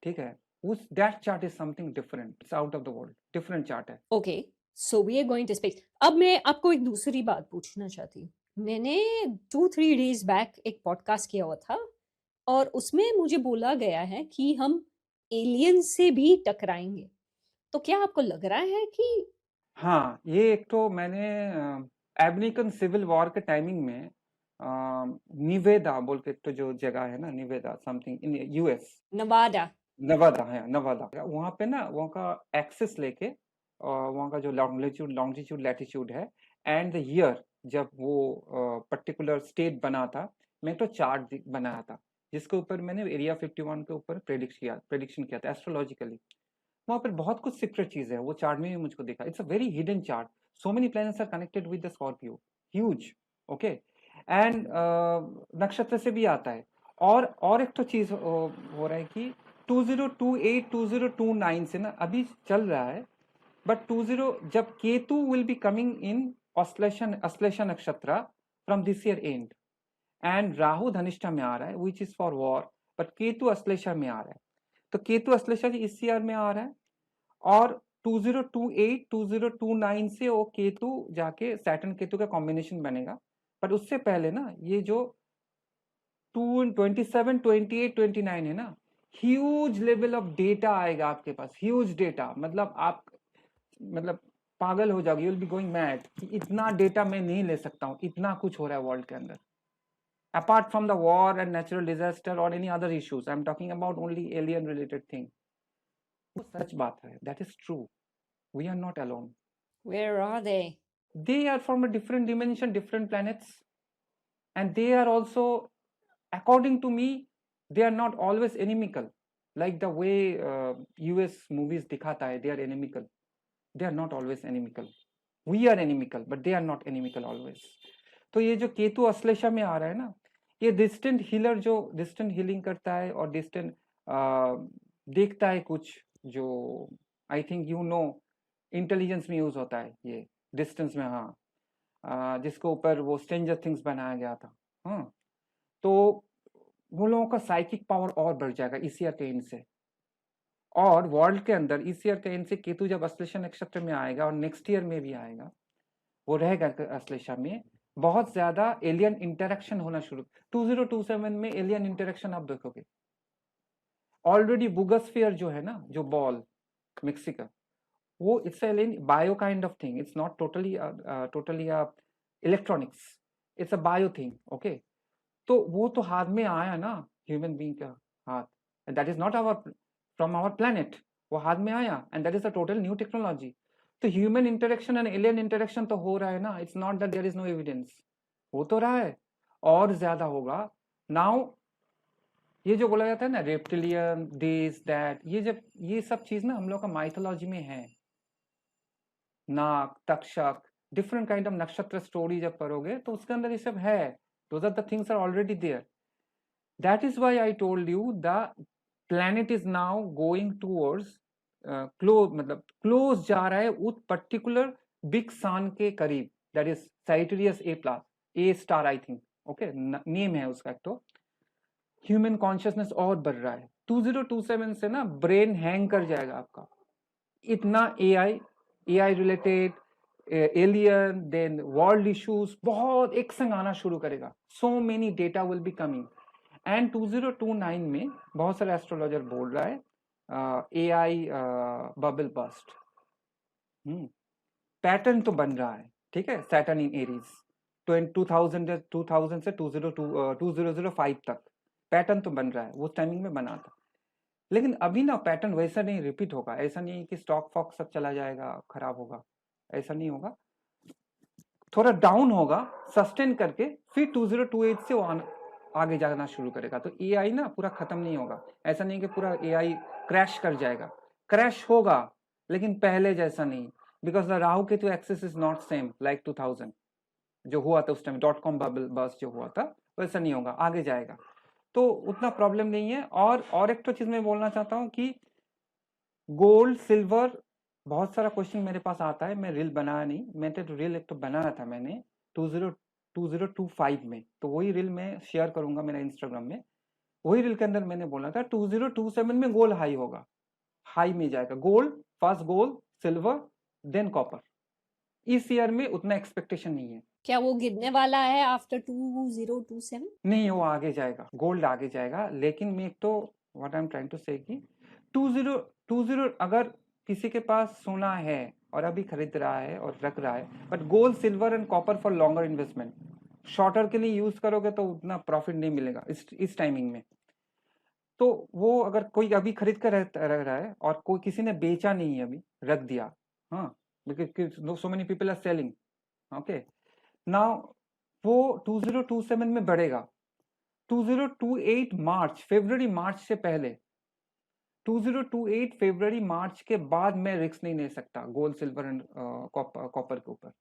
ठीक है, उस that chart is something different, it's out of the world, different chart है. Okay, so we are going to space. अब मैं आपको एक दूसरी बात पूछना चाहती हूँ. मैंने 2-3 डेज बैक एक पॉडकास्ट किया हुआ था, और उसमें मुझे बोला गया है कि हम एलियन से भी टकराएंगे. तो क्या आपको लग रहा है कि हाँ, ये एक तो मैंने अमेरिकन सिविल वॉर के टाइमिंग में निवेदा बोल के एक तो जो जगह है ना, Nevada something in US, Nevada. Nevada है, नवादा वहाँ पे ना, वहाँ का एक्सेस लेके वहाँ का जो लॉन्गिट्यूड लॉन्गिट्यूड लैटिट्यूड है एंड द ईयर जब वो पर्टिकुलर स्टेट बना था, मैं तो चार्ट बनाया था जिसके ऊपर मैंने एरिया 51 के ऊपर प्रेडिक्शन किया था एस्ट्रोलॉजिकली। वहाँ पर बहुत कुछ सीक्रेट चीज है, वो चार्ट में भी मुझको दिखा। It's a very hidden chart, so many planets are connected with the Scorpio, huge. Okay, and नक्षत्र से भी आता है। और एक तो चीज हो रहा है कि 2028 2029 से ना अभी चल रहा है, बट 20 जब Ketu will be coming in Ashlesha nakshatra from this year end, and Rahu Dhanishtha में आ रहा है which is for war, but Ketu Ashlesha में आ रहा है। तो केतु अश्लेषा इस ईयर में आ रहा है, और 2028 2029 से वो केतु जाके सैटर्न केतु का कॉम्बिनेशन बनेगा। पर उससे पहले ना ये जो 27 28 29 है ना, ह्यूज लेवल ऑफ डेटा आएगा आपके पास, ह्यूज डेटा, मतलब आप मतलब पागल हो जाओगे, you will be going mad कि इतना डेटा मैं नहीं ले सकता हूँ, इतना कुछ हो रहा है वर्ल्ड के अंदर। Apart from the war and natural disaster और any other issues, I am talking about only alien related thing. वो सच बात है, that is true, we are not alone. Where are they? They are from a different dimension, different planets, and they are also, according to me, they are not always inimical like the way US movies dikhata hai, they are inimical. They are not always inimical. We are inimical, but they are not inimical always. तो ये जो केतु अश्लेषा में आ रहा है ना, ये डिस्टेंट हीलर जो डिस्टेंट हीलिंग करता है और डिस्टेंट देखता है कुछ, जो I think you know intelligence में यूज होता है ये डिस्टेंस में। हाँ, जिसके ऊपर वो स्ट्रेंजर थिंग्स बनाया गया था। हाँ, तो वो लोगों का साइकिक पावर और बढ़ जाएगा इस ईयर के एंड से। और वर्ल्ड के अंदर इस ईयर के एंड से केतु जब अश्लेषा नक्षत्र में आएगा और नेक्स्ट ईयर में भी आएगा, वो रहेगा अश्लेषा में, बहुत ज्यादा एलियन इंटरेक्शन होना शुरू। 2027 में एलियन इंटरेक्शन आप देखोगे। ऑलरेडी बुगोस्फीयर जो है ना, जो बॉल मेक्सिको, वो it's alien bio kind of thing, it's not totally electronics, it's a bio thing. Okay, तो वो तो हाथ में आया ना, ह्यूमन बीइंग का हाथ, that is not our from our planet, वो हाथ में आया and that is a total new technology. तो human interaction and alien interaction तो हो रहा है ना, it's not that there is no evidence, हो तो रहा है, और ज्यादा होगा। नाउ ये जो बोला जाता है ना रेप्टिलियन दिस दैट, ये जब ये सब चीज ना हम लोग का माइथोलॉजी में है, नाग Takshak different kind of nakshatra story जब पढ़ोगे तो उसके अंदर ये सब है, those are the things are already there. That is why I told you the planet is now going towards close, मतलब क्लोज जा रहा है उस पर्टिकुलर बिग सन के करीब, that is Sagittarius A plus, a star I think. Okay, name है उसका। तो ह्यूमन कॉन्शियसनेस और बढ़ रहा है। 2027 से ना ब्रेन हैंग कर जाएगा आपका, इतना AI related alien then world issues बहुत एक संग आना शुरू करेगा, so many data will be coming. And 2029 में बहुत सारे एस्ट्रोलॉजर बोल रहा है एआई बबल बस्ट, पैटर्न तो बन रहा है। ठीक है, सैटर्न इन एरीज 2000 से 2005 तक पैटर्न तो बन रहा है, वो टाइमिंग में बना था। लेकिन अभी ना पैटर्न वैसा नहीं रिपीट होगा, ऐसा नहीं कि स्टॉक फॉक सब चला जाएगा, खराब होगा, ऐसा नहीं होगा। थोड़ा डाउन होगा, सस्टेन करके फिर 2028 से वो आगे जाना शुरू करेगा। तो एआई ना पूरा खत्म नहीं होगा, ऐसा नहीं कि पूरा एआई क्रैश कर जाएगा, क्रैश होगा लेकिन पहले जैसा नहीं, because the Rahu Ketu axis is not same like 2000 जो हुआ था उस टाइम, .com बबल बस्ट जो हुआ था, वैसा नहीं होगा, आगे जाएगा, तो उतना प्रॉब्लम नहीं है। और एक तो चीज मैं बोलना चाहता हूँ कि गोल्ड सिल्वर, बहुत सारा क्वेश्चन मेरे पास आता है, मैं रील बनाया नहीं, मैं तो रील एक तो बनाया था मैंने 2025 में, तो वही रील मैं शेयर करूंगा मेरा इंस्टाग्राम में। वही रील के अंदर मैंने बोला था 2027 में गोल्ड हाई होगा, हाई में जाएगा gold, first gold silver than copper. इस ईयर में उतना एक्सपेक्टेशन नहीं है। क्या वो गिरने वाला है आफ्टर 2027? नहीं, वो आगे जाएगा, गोल्ड आगे जाएगा, लेकिन मैं एक तो what I am trying to say कि 2020 अगर किसी के पास सोना है और अभी खरीद रहा है और रख रहा है, but gold silver and copper for longer investment, shorter के लिए यूज करोगे तो उतना प्रॉफिट नहीं मिलेगा इस टाइमिंग में। तो वो अगर कोई अभी खरीद कर रह रहा है और कोई किसी ने बेचा नहीं है अभी, रख दिया, हाँ, because so many people are selling, okay, now वो 2027 में बढ़ेगा। 2028 मार्च, फरवरी मार्च से पहले, 2028 फरवरी मार्च के बाद मैं रिस्क नहीं ले सकता गोल्ड सिल्वर एंड कॉपर के ऊपर।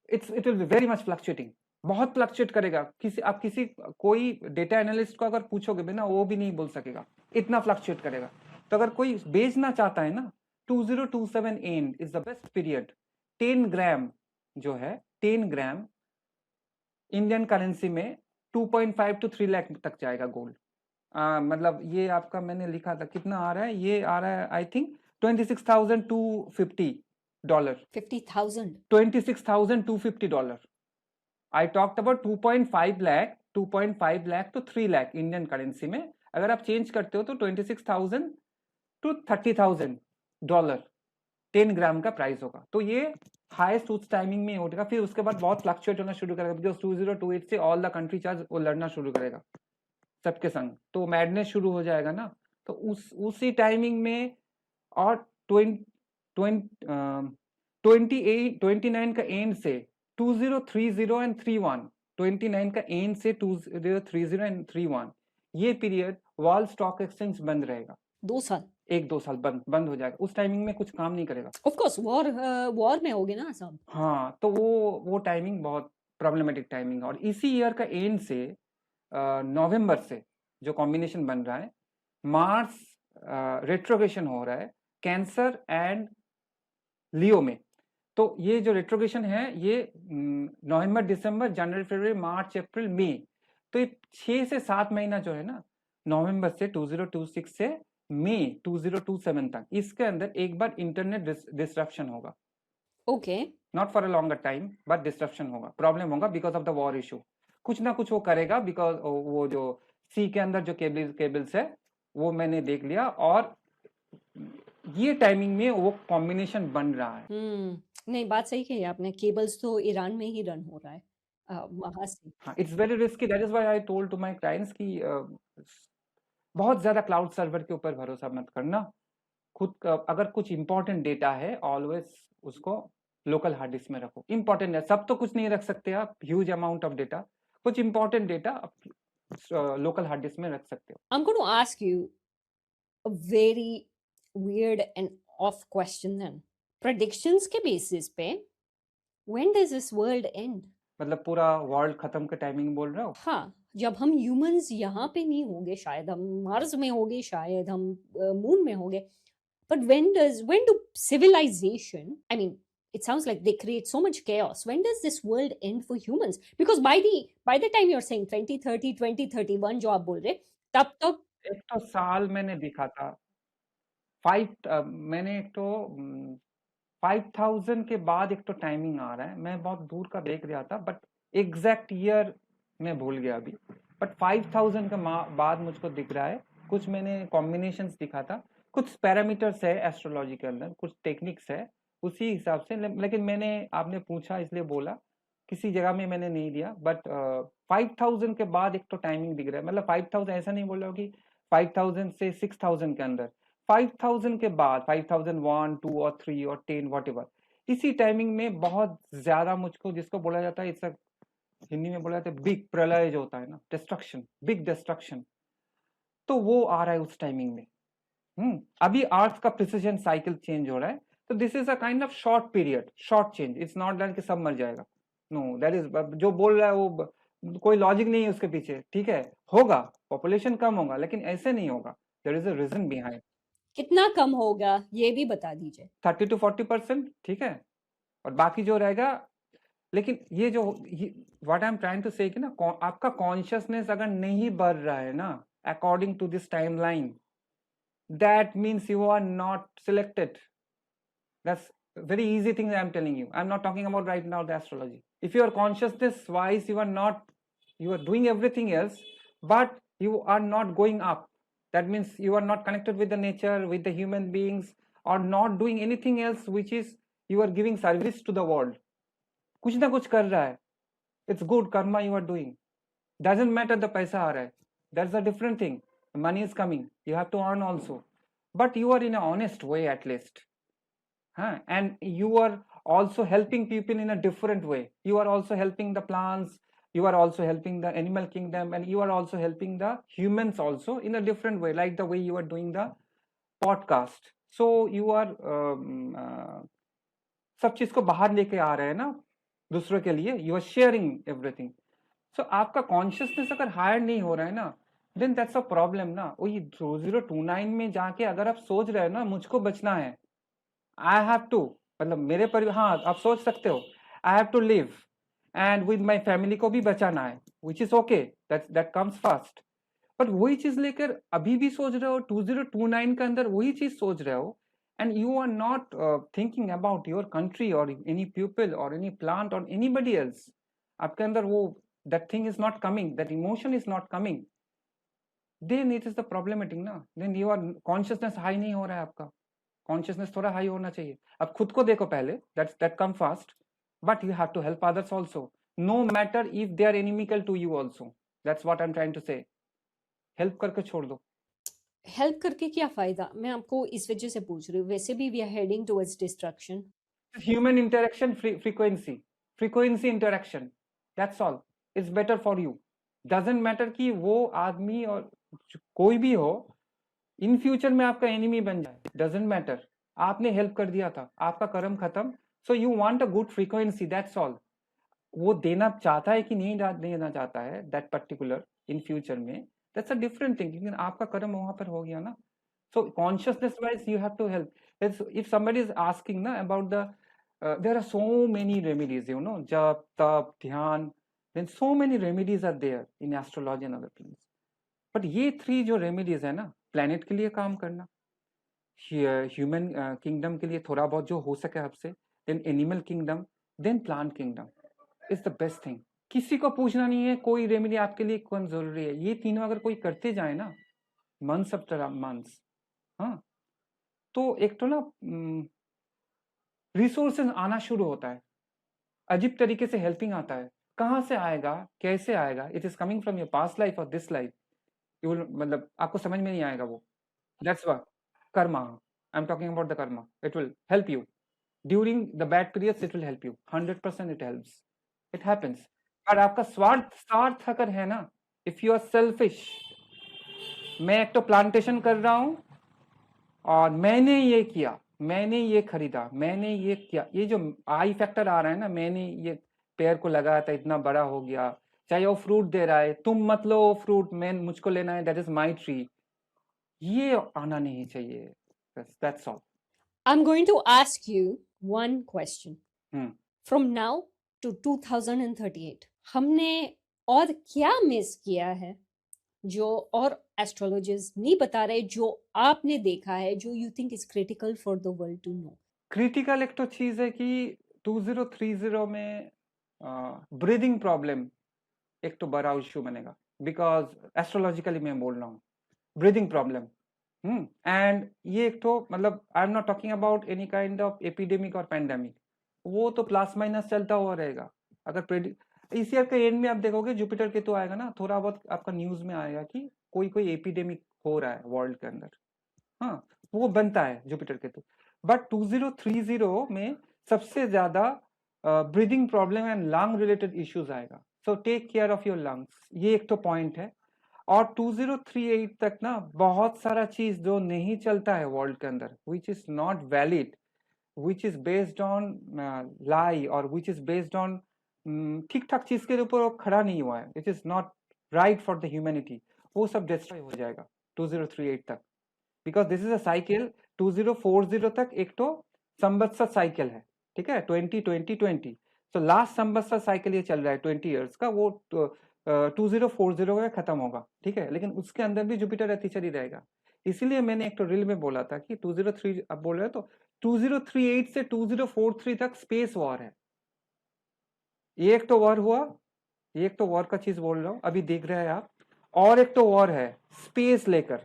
It will be very much fluctuating, बहुत फ्लक्चुएट करेगा। आप किसी कोई डेटा एनालिस्ट को अगर पूछोगे भी ना, वो भी नहीं बोल सकेगा, इतना फ्लक्चुएट करेगा। तो अगर कोई बेचना चाहता है ना, 2027 and is the best period. 10 ग्राम जो है, 10 ग्राम इंडियन करेंसी में 2.5 to 3 लाख तक जाएगा गोल्ड। मतलब ये आपका मैंने लिखा था, कितना आ रहा है, ये आ रहा है I think $26,250, 50,000 $26,250। I talked about 2.5 lakh, 2.5 lakh to 3 lakh Indian currency में। अगर आप चेंज करते हो तो 26,000 to 30,000 डॉलर 10 ग्राम का प्राइस होगा। तो ये हाईएस्ट उस टाइमिंग में उठेगा, फिर उसके बाद बहुत फ्लक्चुएट होना शुरू करेगा, बिकॉज 2028 से ऑल द कंट्री चार्ज वो लड़ना शुरू करेगा सबके संग, तो मैडनेस शुरू हो जाएगा ना। तो उसी टाइमिंग में, और 29 का एंड से 2030 एंड 31, 29 का एंड से 2030 एंड 31, ये पीरियड वर्ल्ड स्टॉक एक्सचेंज बंद रहेगा। 2 साल, 1-2 साल बंद हो जाएगा। उस टाइमिंग में कुछ काम नहीं करेगा। ऑफ कोर्स वॉर में होगे ना सब। हाँ, तो वो टाइमिंग बहुत प्रॉब्लमेटिक टाइमिंग है। और इसी ईयर का एंड से नवंबर से जो कॉम्बिनेशन बन रहा है, मार्स रेट्रोगेशन हो रहा है कैंसर एंड लियो में। तो ये जो रेट्रोगेशन है, ये नवंबर, दिसंबर, जनवरी, फरवरी, मार्च, अप्रैल, मई, तो ये 6 से 7 महीना जो है ना, नवंबर से 2026 से मई 2027 तक, इसके अंदर एक बार इंटरनेट डिस्ट्रप्शन होगा। Okay, not for a longer time, but disruption होगा, प्रॉब्लम होगा because of the war issue. कुछ ना कुछ वो करेगा, बिकॉज वो जो सी के अंदर जो केबल्स है वो मैंने देख लिया, और ये टाइमिंग में वो कॉम्बिनेशन बन रहा है। नहीं, बात सही कही आपने। केबल्स तो ईरान में ही रन हो रहा है, वहां से। हाँ, it's very risky, that is why I told to my clients कि बहुत ज्यादा क्लाउड सर्वर के ऊपर भरोसा मत करना। खुद अगर कुछ इंपॉर्टेंट डेटा है, ऑलवेज उसको लोकल हार्ड डिस्क में रखो। इंपॉर्टेंट है, सब तो कुछ नहीं रख सकते आप, ह्यूज अमाउंट ऑफ डेटा, कुछ important data local hard disk में रख सकते हो। I'm going to ask you a very weird and off question then. Predictions के basis पे, when does this world end? मतलब पूरा वर्ल्ड खत्म के टाइमिंग बोल रहे हो? हाँ, जब हम ह्यूमंस यहाँ पे नहीं होंगे, शायद हम मार्स में होंगे, शायद हम मून में होंगे, but when do civilization, I mean, it sounds like they create so much chaos. When does this world end for humans? Because by the time you're saying 2030, 2031 जो आप बोल रहे, तब तक एक तो साल मैंने देखा था 5, मैंने एक तो 5000 के बाद एक तो टाइमिंग आ रहा है, मैं बहुत दूर का देख रहा था, बट एग्जैक्ट ईयर मैं भूल गया अभी, बट 5000 का बाद मुझको दिख रहा है। कुछ मैंने कॉम्बिनेशंस दिखा था, कुछ पैरामीटर्स है एस्ट्रोलॉजी के अंदर, कुछ टेक्निक्स है उसी हिसाब से, लेकिन मैंने, आपने पूछा इसलिए बोला, किसी जगह में मैंने नहीं दिया, बट 5000 के बाद एक तो टाइमिंग दिख रहा है। मतलब 5000 ऐसा नहीं बोल रहा हूँ कि 5000 से 6000 के अंदर, 5000 के बाद 5001, 2 और 3 और 10 व्हाटएवर, इसी टाइमिंग में बहुत ज्यादा मुझको, जिसको बोला जाता है, इट्स हिंदी में बोला जाता है बिग प्रलय जो होता है ना, डिस्ट्रक्शन, बिग डिस्ट्रक्शन, तो वो आ रहा है उस टाइमिंग में। अभी अर्थ का प्रिसिजन साइकिल चेंज हो रहा है, तो this is a kind of short period, short change. It's not that कि सब मर जाएगा, नो, दैट इज जो बोल रहा है वो कोई लॉजिक नहीं है उसके पीछे, ठीक है, होगा, पॉपुलेशन कम होगा, लेकिन ऐसे नहीं होगा, there is a reason behind. कितना कम होगा ये भी बता दीजिए। 30 to 40%, ठीक है, और बाकी जो रहेगा, लेकिन ये जो what I am trying to say कि ना, आपका कॉन्शियसनेस अगर नहीं बढ़ रहा है ना according to this timeline, that means you are not selected. That's very easy thing I'm telling you. I'm not talking about right now the astrology. If your consciousness wise you are not, you are doing everything else, but you are not going up, that means you are not connected with the nature, with the human beings, or not doing anything else which is you are giving service to the world, कुछ ना कुछ कर रहा है, it's good karma you are doing. Doesn't matter the paisa aa raha hai, that's a different thing. Money is coming, you have to earn also, but you are in an honest way at least, and you are also helping people in a different way. You are also helping the plants, you are also helping the animal kingdom, and you are also helping the humans also in a different way, like the way you are doing the podcast. So you are सब चीज को बाहर लेके आ रहे हैं ना दूसरों के लिए, यू आर शेयरिंग एवरीथिंग. सो आपका कॉन्शियसनेस अगर हायर नहीं हो रहा है ना, देन दैट्स अ प्रॉब्लम ना. वही 2029 में जाके अगर आप सोच रहे हो ना मुझको बचना है, आई हैव टू, मतलब मेरे पर, हाँ आप सोच सकते हो, I have to live and with my family को भी बचाना है, which is okay, that comes fast. But वही चीज लेकर अभी भी सोच रहे हो 2029 के अंदर वही चीज सोच रहे हो, and you are not thinking about your country or any people or any plant or anybody else. आपके अंदर वो that thing is not coming, that emotion is not coming, then it is the problematic ना. then you are consciousness high नहीं हो रहा है आपका. consciousness थोड़ा high होना चाहिए. अब खुद को देखो पहले, that come fast, but you have to help others also, no matter if they are inimical to you also. that's what I'm trying to say. help करके छोड़ दो. हेल्प करके क्या फायदा, मैं आपको इस वजह से पूछ रही हूँ. वैसे भी we are heading towards destruction. Human interaction frequency interaction, that's all. It's better for you. Doesn't matter कि वो आदमी और कोई भी हो इन फ्यूचर में आपका एनिमी बन जाए, डजेंट मैटर. आपने हेल्प कर दिया था, आपका कर्म खत्म. So you want a good frequency, that's all. वो देना चाहता है कि नहीं देना चाहता है दैट पर्टिकुलर इन फ्यूचर में, दैट्स अ डिफरेंट थिंग. लेकिन आपका कर्म वहां पर हो गया ना. So consciousness wise you have to help. If somebody is asking ना about the there are so many remedies, you know, jap, tap, dhyan, then so many remedies are there in astrology and other things. but ये 3 जो remedies है ना, planet के लिए काम करना, ह्यूमन किंगडम के लिए थोड़ा बहुत जो हो सके आपसे, then animal kingdom, then plant kingdom is the best thing. किसी को पूछना नहीं है कोई रेमेडी आपके लिए कौन जरूरी है. ये तीनों अगर कोई करते जाए ना, मंथ्स आफ्टर मंथ्स, हाँ, तो एक तो ना रिसोर्सेज आना शुरू होता है, अजीब तरीके से हेल्पिंग आता है. कहाँ से आएगा, कैसे आएगा, it is coming from your past life और दिस लाइफ. यू विल, मतलब आपको समझ में नहीं आएगा वो. That's what Karma, I am talking about the Karma. It will help you during the bad periods, it will help you 100%. It helps, it happens. पर आपका स्वार्थ अगर है ना, इफ यू आर सेल्फिश, मैं एक तो प्लांटेशन कर रहा हूं और मैंने ये किया, मैंने ये खरीदा, मैंने ये किया, ये जो आई फैक्टर आ रहा है ना, मैंने ये पेड़ को लगाया था इतना बड़ा हो गया, चाहे वो फ्रूट दे रहा है, तुम मत लो फ्रूट, मैं मुझको लेना है, दैट इज माय ट्री, ये आना नहीं चाहिए. That's all. I am going to ask you one question. From now to 2038 हमने और क्या मिस किया है जो और एस्ट्रोलॉजर्स नहीं बता रहे, जो आपने देखा है, जो you think is critical for the world to know? Critical एक तो चीज है कि 2030 में ब्रीदिंग प्रॉब्लम एक तो बड़ा इश्यू बनेगा, बिकॉज एस्ट्रोलॉजिकली मैं बोल रहा हूँ ब्रीदिंग प्रॉब्लम. एंड ये एक तो, मतलब आई am not talking about any kind of epidemic और पैंडेमिक, वो तो प्लस माइनस चलता हुआ रहेगा. अगर इस ईयर के एंड में आप देखोगे जुपिटर केतु आएगा ना, थोड़ा बहुत आपका न्यूज में आएगा कि कोई एपिडेमिक हो रहा है वर्ल्ड के अंदर. हाँ, वो बनता है जुपिटर केतु. बट 2030 में सबसे ज्यादा breathing problem and lung related issues आएगा. So take care of your lungs, ये एक तो पॉइंट है. और 2038 तक ना बहुत सारा चीज जो नहीं चलता है वर्ल्ड के अंदर, which is not valid, which is based on lie, और विच इज बेस्ड ऑन ठीक ठाक चीज के ऊपर वो खड़ा नहीं हुआ है, it is not right for the humanity, वो सब डिस्ट्रॉय हो जाएगा 2038 तक. Because this is a cycle. 2040 तक एक तो संवत्सर साइकिल है, ठीक है, 2020. तो लास्ट संवत्सर साइकिल ये चल रहा है 20 इयर्स का, वो 2040 में खत्म होगा, ठीक है. लेकिन उसके अंदर भी जुपिटर अतिचर ही रहेगा. इसीलिए मैंने एक तो रील में बोला था कि 203 अब बोल रहे तो 2038 से 2043 तक स्पेस वॉर है. ये एक तो वॉर हुआ, ये एक तो वॉर का चीज बोल रहा हूँ, अभी देख रहे हैं आप. और एक तो वॉर है स्पेस लेकर,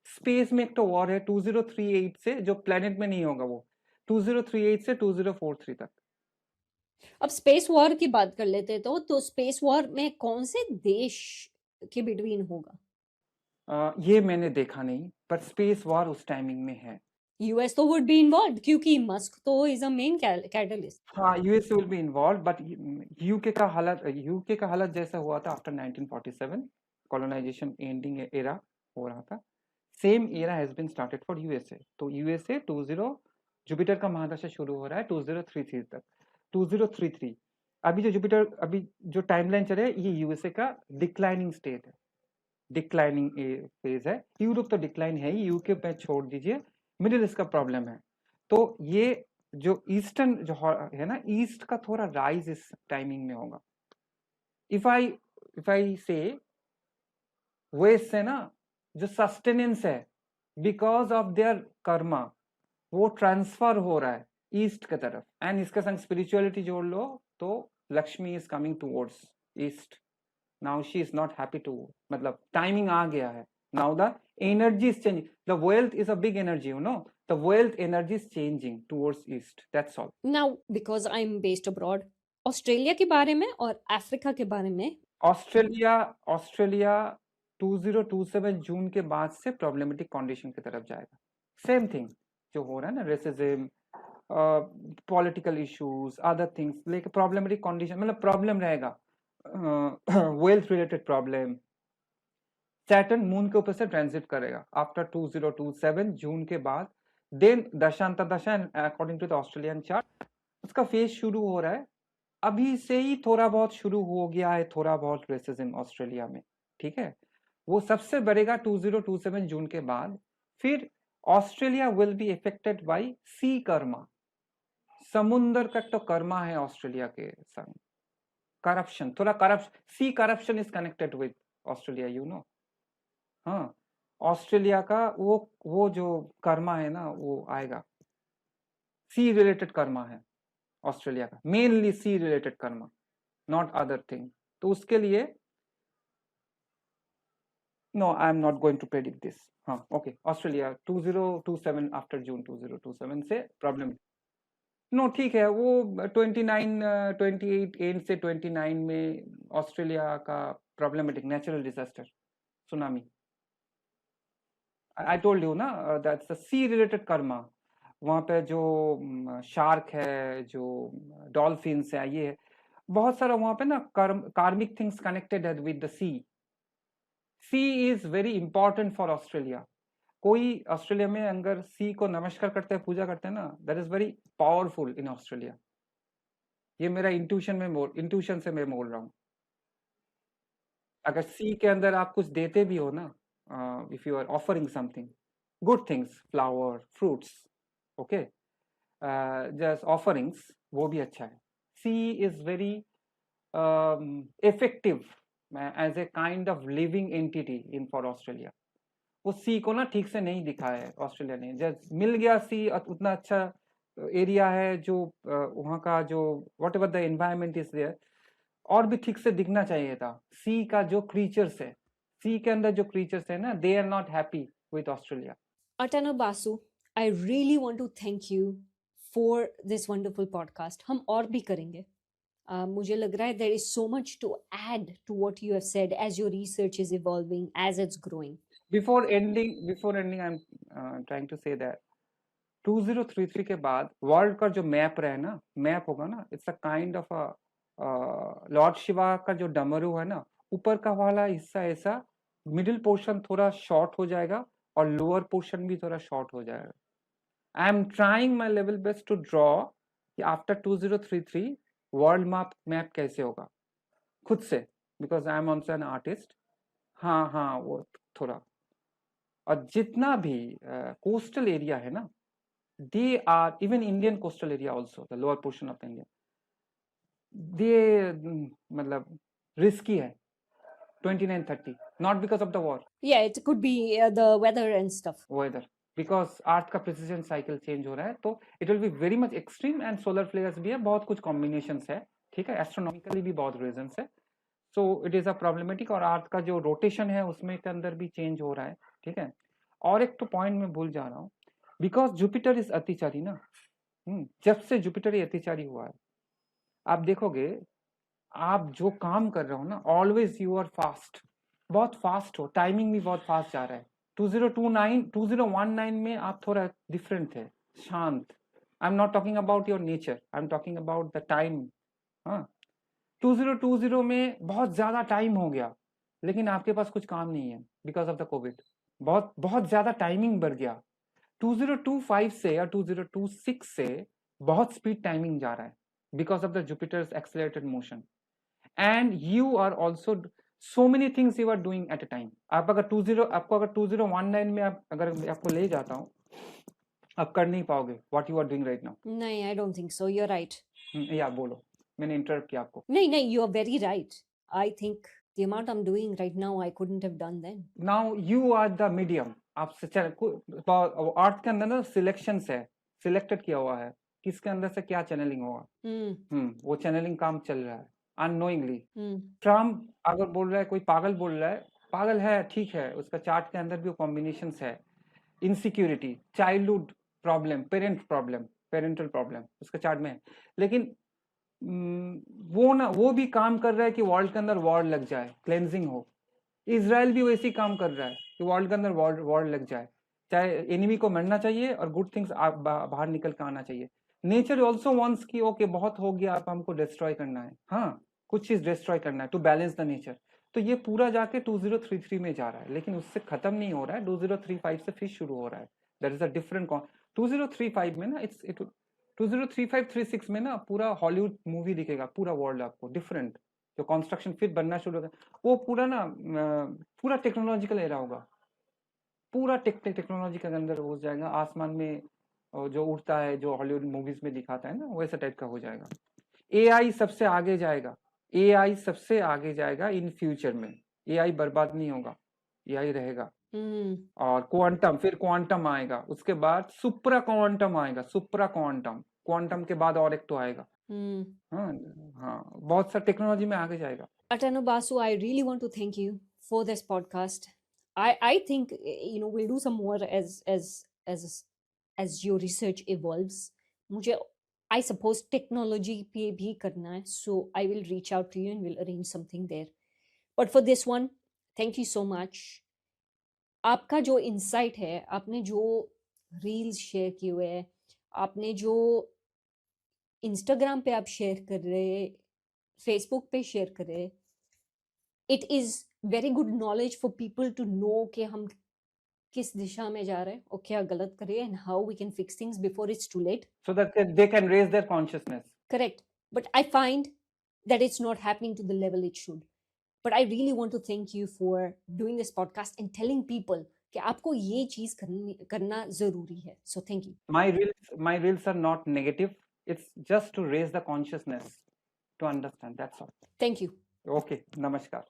स्पेस में एक तो वॉर है 2038 से, जो प्लेनेट में नहीं होगा वो. 2038 से 2043 तक। अब स्पेस वॉर की बात कर लेते हैं तो स्पेस वॉर में कौन से देश के बिटवीन होगा? ये मैंने देखा नहीं, पर स्पेस वॉर उस टाइमिंग में है। यूएस तो वुड बी इन्वॉल्व क्योंकि मस्क तो इज अ मेन कैटलिस्ट। हाँ, US will be involve, but UK का हालत जैसा हुआ था आफ्टर 1947 कॉलोनाइजेशन एंडिंग एरा हो रहा था, same era has been started for USA. तो यूएसए 20 जुपिटर का महादशा शुरू हो रहा है 2033 तक। 2033 अभी जो टाइमलाइन चल रहा है, ये यूएसए का डिक्लाइनिंग स्टेट है, डिक्लाइनिंग फेज है। यूरोप तो डिक्लाइन है ही, यूके पे छोड़ दीजिए, मिडिल ईस्ट का प्रॉब्लम है। तो ये जो ईस्टर्न जो है ना, ईस्ट का थोड़ा राइज इस टाइमिंग में होगा। इफ आई से वेस्ट से ना जो सस्टेनेंस है बिकॉज ऑफ देयर कर्मा, वो ट्रांसफर हो रहा है ईस्ट की तरफ, एंड इसके संग स्पिरिचुअलिटी जोड़ लो तो Lakshmi is coming towards east. Now she is not happy to, मतलब टाइमिंग आ गया है। Now the energy is changing, the wealth is a big energy, you know, the wealth energy is changing towards east, that's all. Now because I am based abroad, Australia के बारे में और अफ्रीका के बारे में। ऑस्ट्रेलिया 2027 जून के बाद से प्रॉब्लमेटिक कंडीशन की तरफ जाएगा। सेम थिंग जो हो रहा है ना, racism, political issues, other things, लेकिन प्रॉब्लमेटिक कंडीशन मतलब प्रॉब्लम रहेगा, wealth related problem. Saturn moon के ऊपर से ट्रांजिट करेगा आफ्टर 2027 जून के बाद। Then dasha according to the Australian chart उसका फेज शुरू हो रहा है, अभी से ही थोड़ा बहुत शुरू हो गया है, थोड़ा बहुत रेसिज्म ऑस्ट्रेलिया में, ठीक है। वो सबसे बढ़ेगा 2027 जून के बाद। फिर Australia will be effected by sea karma, समुंदर का तो कर्मा है ऑस्ट्रेलिया के संग। करप्शन, थोड़ा corruption, sea corruption is connected with Australia, you know. हाँ, ऑस्ट्रेलिया का वो जो कर्मा है ना, वो आएगा, सी रिलेटेड कर्मा है ऑस्ट्रेलिया का, mainly sea related karma, not other thing. तो उसके लिए no, I am not going to predict this. हाँ, ओके, ऑस्ट्रेलिया 2027 आफ्टर जून 2027 से प्रॉब्लम। नो, ठीक है, वो 28 एंड से 29 में ऑस्ट्रेलिया का problematic natural disaster, tsunami. I told you ना, that's the sea related karma. वहां पे जो शार्क है, जो डॉल्फिन्स है, ये है, बहुत सारा वहां पे ना कार्मिक थिंग्स कनेक्टेड है with the sea. Sea is very important for Australia. कोई ऑस्ट्रेलिया में अगर सी को नमस्कार करते हैं, पूजा करते हैं ना, that is very powerful in Australia. ये मेरा इंट्यूशन से मैं बोल रहा हूँ। अगर सी के अंदर आप कुछ देते भी हो ना, if you are offering something, good things, flower, fruits, okay, just offerings, वो भी अच्छा है। Sea is very effective as a kind of living entity in for Australia. वो सी को ना ठीक से नहीं दिखा है ऑस्ट्रेलिया ने, जब मिल गया सी, उतना अच्छा एरिया है जो वहाँ का जो whatever the environment is there, और भी ठीक से दिखना चाहिए था। सी का जो क्रीचर्स है, सी के अंदर जो क्रीचर्स है ना, they are not happy with Australia. Atanu Basu, I really want to thank you for this wonderful podcast. हम और भी करेंगे। मुझे लग रहा है there is so much to add to what you have said as your research is evolving, as it's growing. Before ending I am trying to say that 2033 के बाद वर्ल्ड का जो मैप रहे ना, मैप होगा ना, it's a kind of a Lord Shiva का जो डमरू है ना, ऊपर का वाला हिस्सा ऐसा, मिडिल पोर्शन थोड़ा शॉर्ट हो जाएगा और लोअर पोर्शन भी थोड़ा शॉर्ट हो जाएगा। I am trying my level best to draw कि आफ्टर 2033 वर्ल्ड मैप कैसे होगा खुद से, because I am also an artist. हाँ हाँ, वो थोड़ा, और जितना भी कोस्टल एरिया है ना, they are even Indian coastal area also, the lower portion of India, they मतलब risky है 29-30, not because of the war, Yeah, it could be the weather and stuff. weather, because अर्थ का प्रिसिजन साइकिल चेंज हो रहा है, तो it will be very much extreme, and solar flares भी है, बहुत कुछ कॉम्बिनेशंस है, ठीक है, एस्ट्रोनॉमिकली भी बहुत रीजंस है। So it is a problematic, और अर्थ का जो रोटेशन है उसमें के अंदर भी चेंज हो रहा है, ठीक है। और एक तो पॉइंट मैं भूल जा रहा हूँ, बिकॉज जुपिटर इज अतिचारी ना, जब से जुपिटर अतिचारी हुआ है, आप देखोगे, आप जो काम कर रहे हो ना, ऑलवेज यू आर फास्ट, बहुत फास्ट हो, टाइमिंग भी बहुत फास्ट जा रहा है। 2019 में आप थोड़ा डिफरेंट थे, शांत। आई am not talking about your nature, I am talking about the time. हाँ, 2020 में बहुत ज्यादा टाइम हो गया, लेकिन आपके पास कुछ काम नहीं है बिकॉज ऑफ द कोविड। बहुत बहुत ज्यादा टाइमिंग बढ़ गया। 2025 से या 2026 से बहुत स्पीड टाइमिंग जा रहा है because of the Jupiter's accelerated motion, and you are also so many things you are doing at a time. आप अगर 2019 में अगर आपको ले जाता हूँ, आप कर नहीं पाओगे what you are doing right now. नहीं, I don't think so, you are right. या बोलो, मैंने इंटरप्ट किया आपको। नहीं, you are very right. I think the amount I'm doing right now I couldn't have done then. Now you are the medium. आप आर्ट के अंदर ना सिलेक्शंस है, सिलेक्टेड किया हुआ है किसके अंदर से क्या चैनलिंग होगा। वो चैनलिंग काम चल रहा है अननोइंगली। ट्रम्प अगर बोल रहा है, कोई पागल बोल रहा है, पागल है, ठीक है, उसका चार्ट के अंदर भी कॉम्बिनेशंस है। Insecurity, childhood problem, parental problem उसका चार्ट में है, लेकिन वो भी काम कर रहा है कि वर्ल्ड के अंदर वॉर लग जाए, क्लेंजिंग हो। इजराइल भी वैसे ही काम कर रहा है कि वर्ल्ड के अंदर वॉर लग जाए, चाहे एनिमी को मरना चाहिए और गुड थिंग्स बाहर निकल कर आना चाहिए। नेचर ऑल्सो वांट्स कि ओके बहुत हो गया, अब हमको डिस्ट्रॉय करना है, हाँ कुछ चीज डिस्ट्रॉय करना है टू बैलेंस द नेचर। तो ये पूरा जाके 2033 में जा रहा है, लेकिन उससे खत्म नहीं हो रहा है, 2035 से फिर शुरू हो रहा है। दैट इज अ डिफरेंट 2035 में ना, 2035-36 में ना पूरा हॉलीवुड मूवी दिखेगा, पूरा वर्ल्ड आपको डिफरेंट, जो कंस्ट्रक्शन फिर बनना शुरू होगा, वो पूरा ना पूरा टेक्नोलॉजिकल एरा होगा, पूरा टेक्नोलॉजी के अंदर हो जाएगा। आसमान में जो उड़ता है, जो हॉलीवुड मूवीज में दिखाता है ना, वैसा टाइप का हो जाएगा। एआई सबसे आगे जाएगा, एआई सबसे आगे जाएगा इन फ्यूचर में। एआई बर्बाद नहीं होगा, एआई रहेगा। और क्वांटम, फिर क्वांटम आएगा, उसके बाद सुप्रा क्वांटम आएगा, सुप्रा क्वांटम, क्वांटम के बाद और एक तो आएगा। हाँ, बहुत सा टेक्नोलॉजी में आगे जाएगा। Atanu Basu, I really want to thank you for this podcast. I think we'll do some more as your research evolves. मुझे I suppose technology पे भी करना है, so I will reach out to you and we'll arrange something there. But for this one, thank you so much. आपका जो इंसाइट है, आपने जो रील्स शेयर किए हुए हैं, आपने जो इंस्टाग्राम पे आप शेयर कर रहे, फेसबुक पे शेयर कर रहे, it is very good knowledge for people to know कि हम किस दिशा में जा रहे हैं और क्या गलत कर रहे हैं, and how we can fix things before it's too late, so that they can raise their consciousness. Correct. But I find that it's not happening to the level it should. But I really want to thank you for doing this podcast and telling people कि आपको ये चीज करना जरूरी है. So thank you. My reels are not negative. It's just to raise the consciousness, to understand. That's all. Thank you. Okay. Namaskar.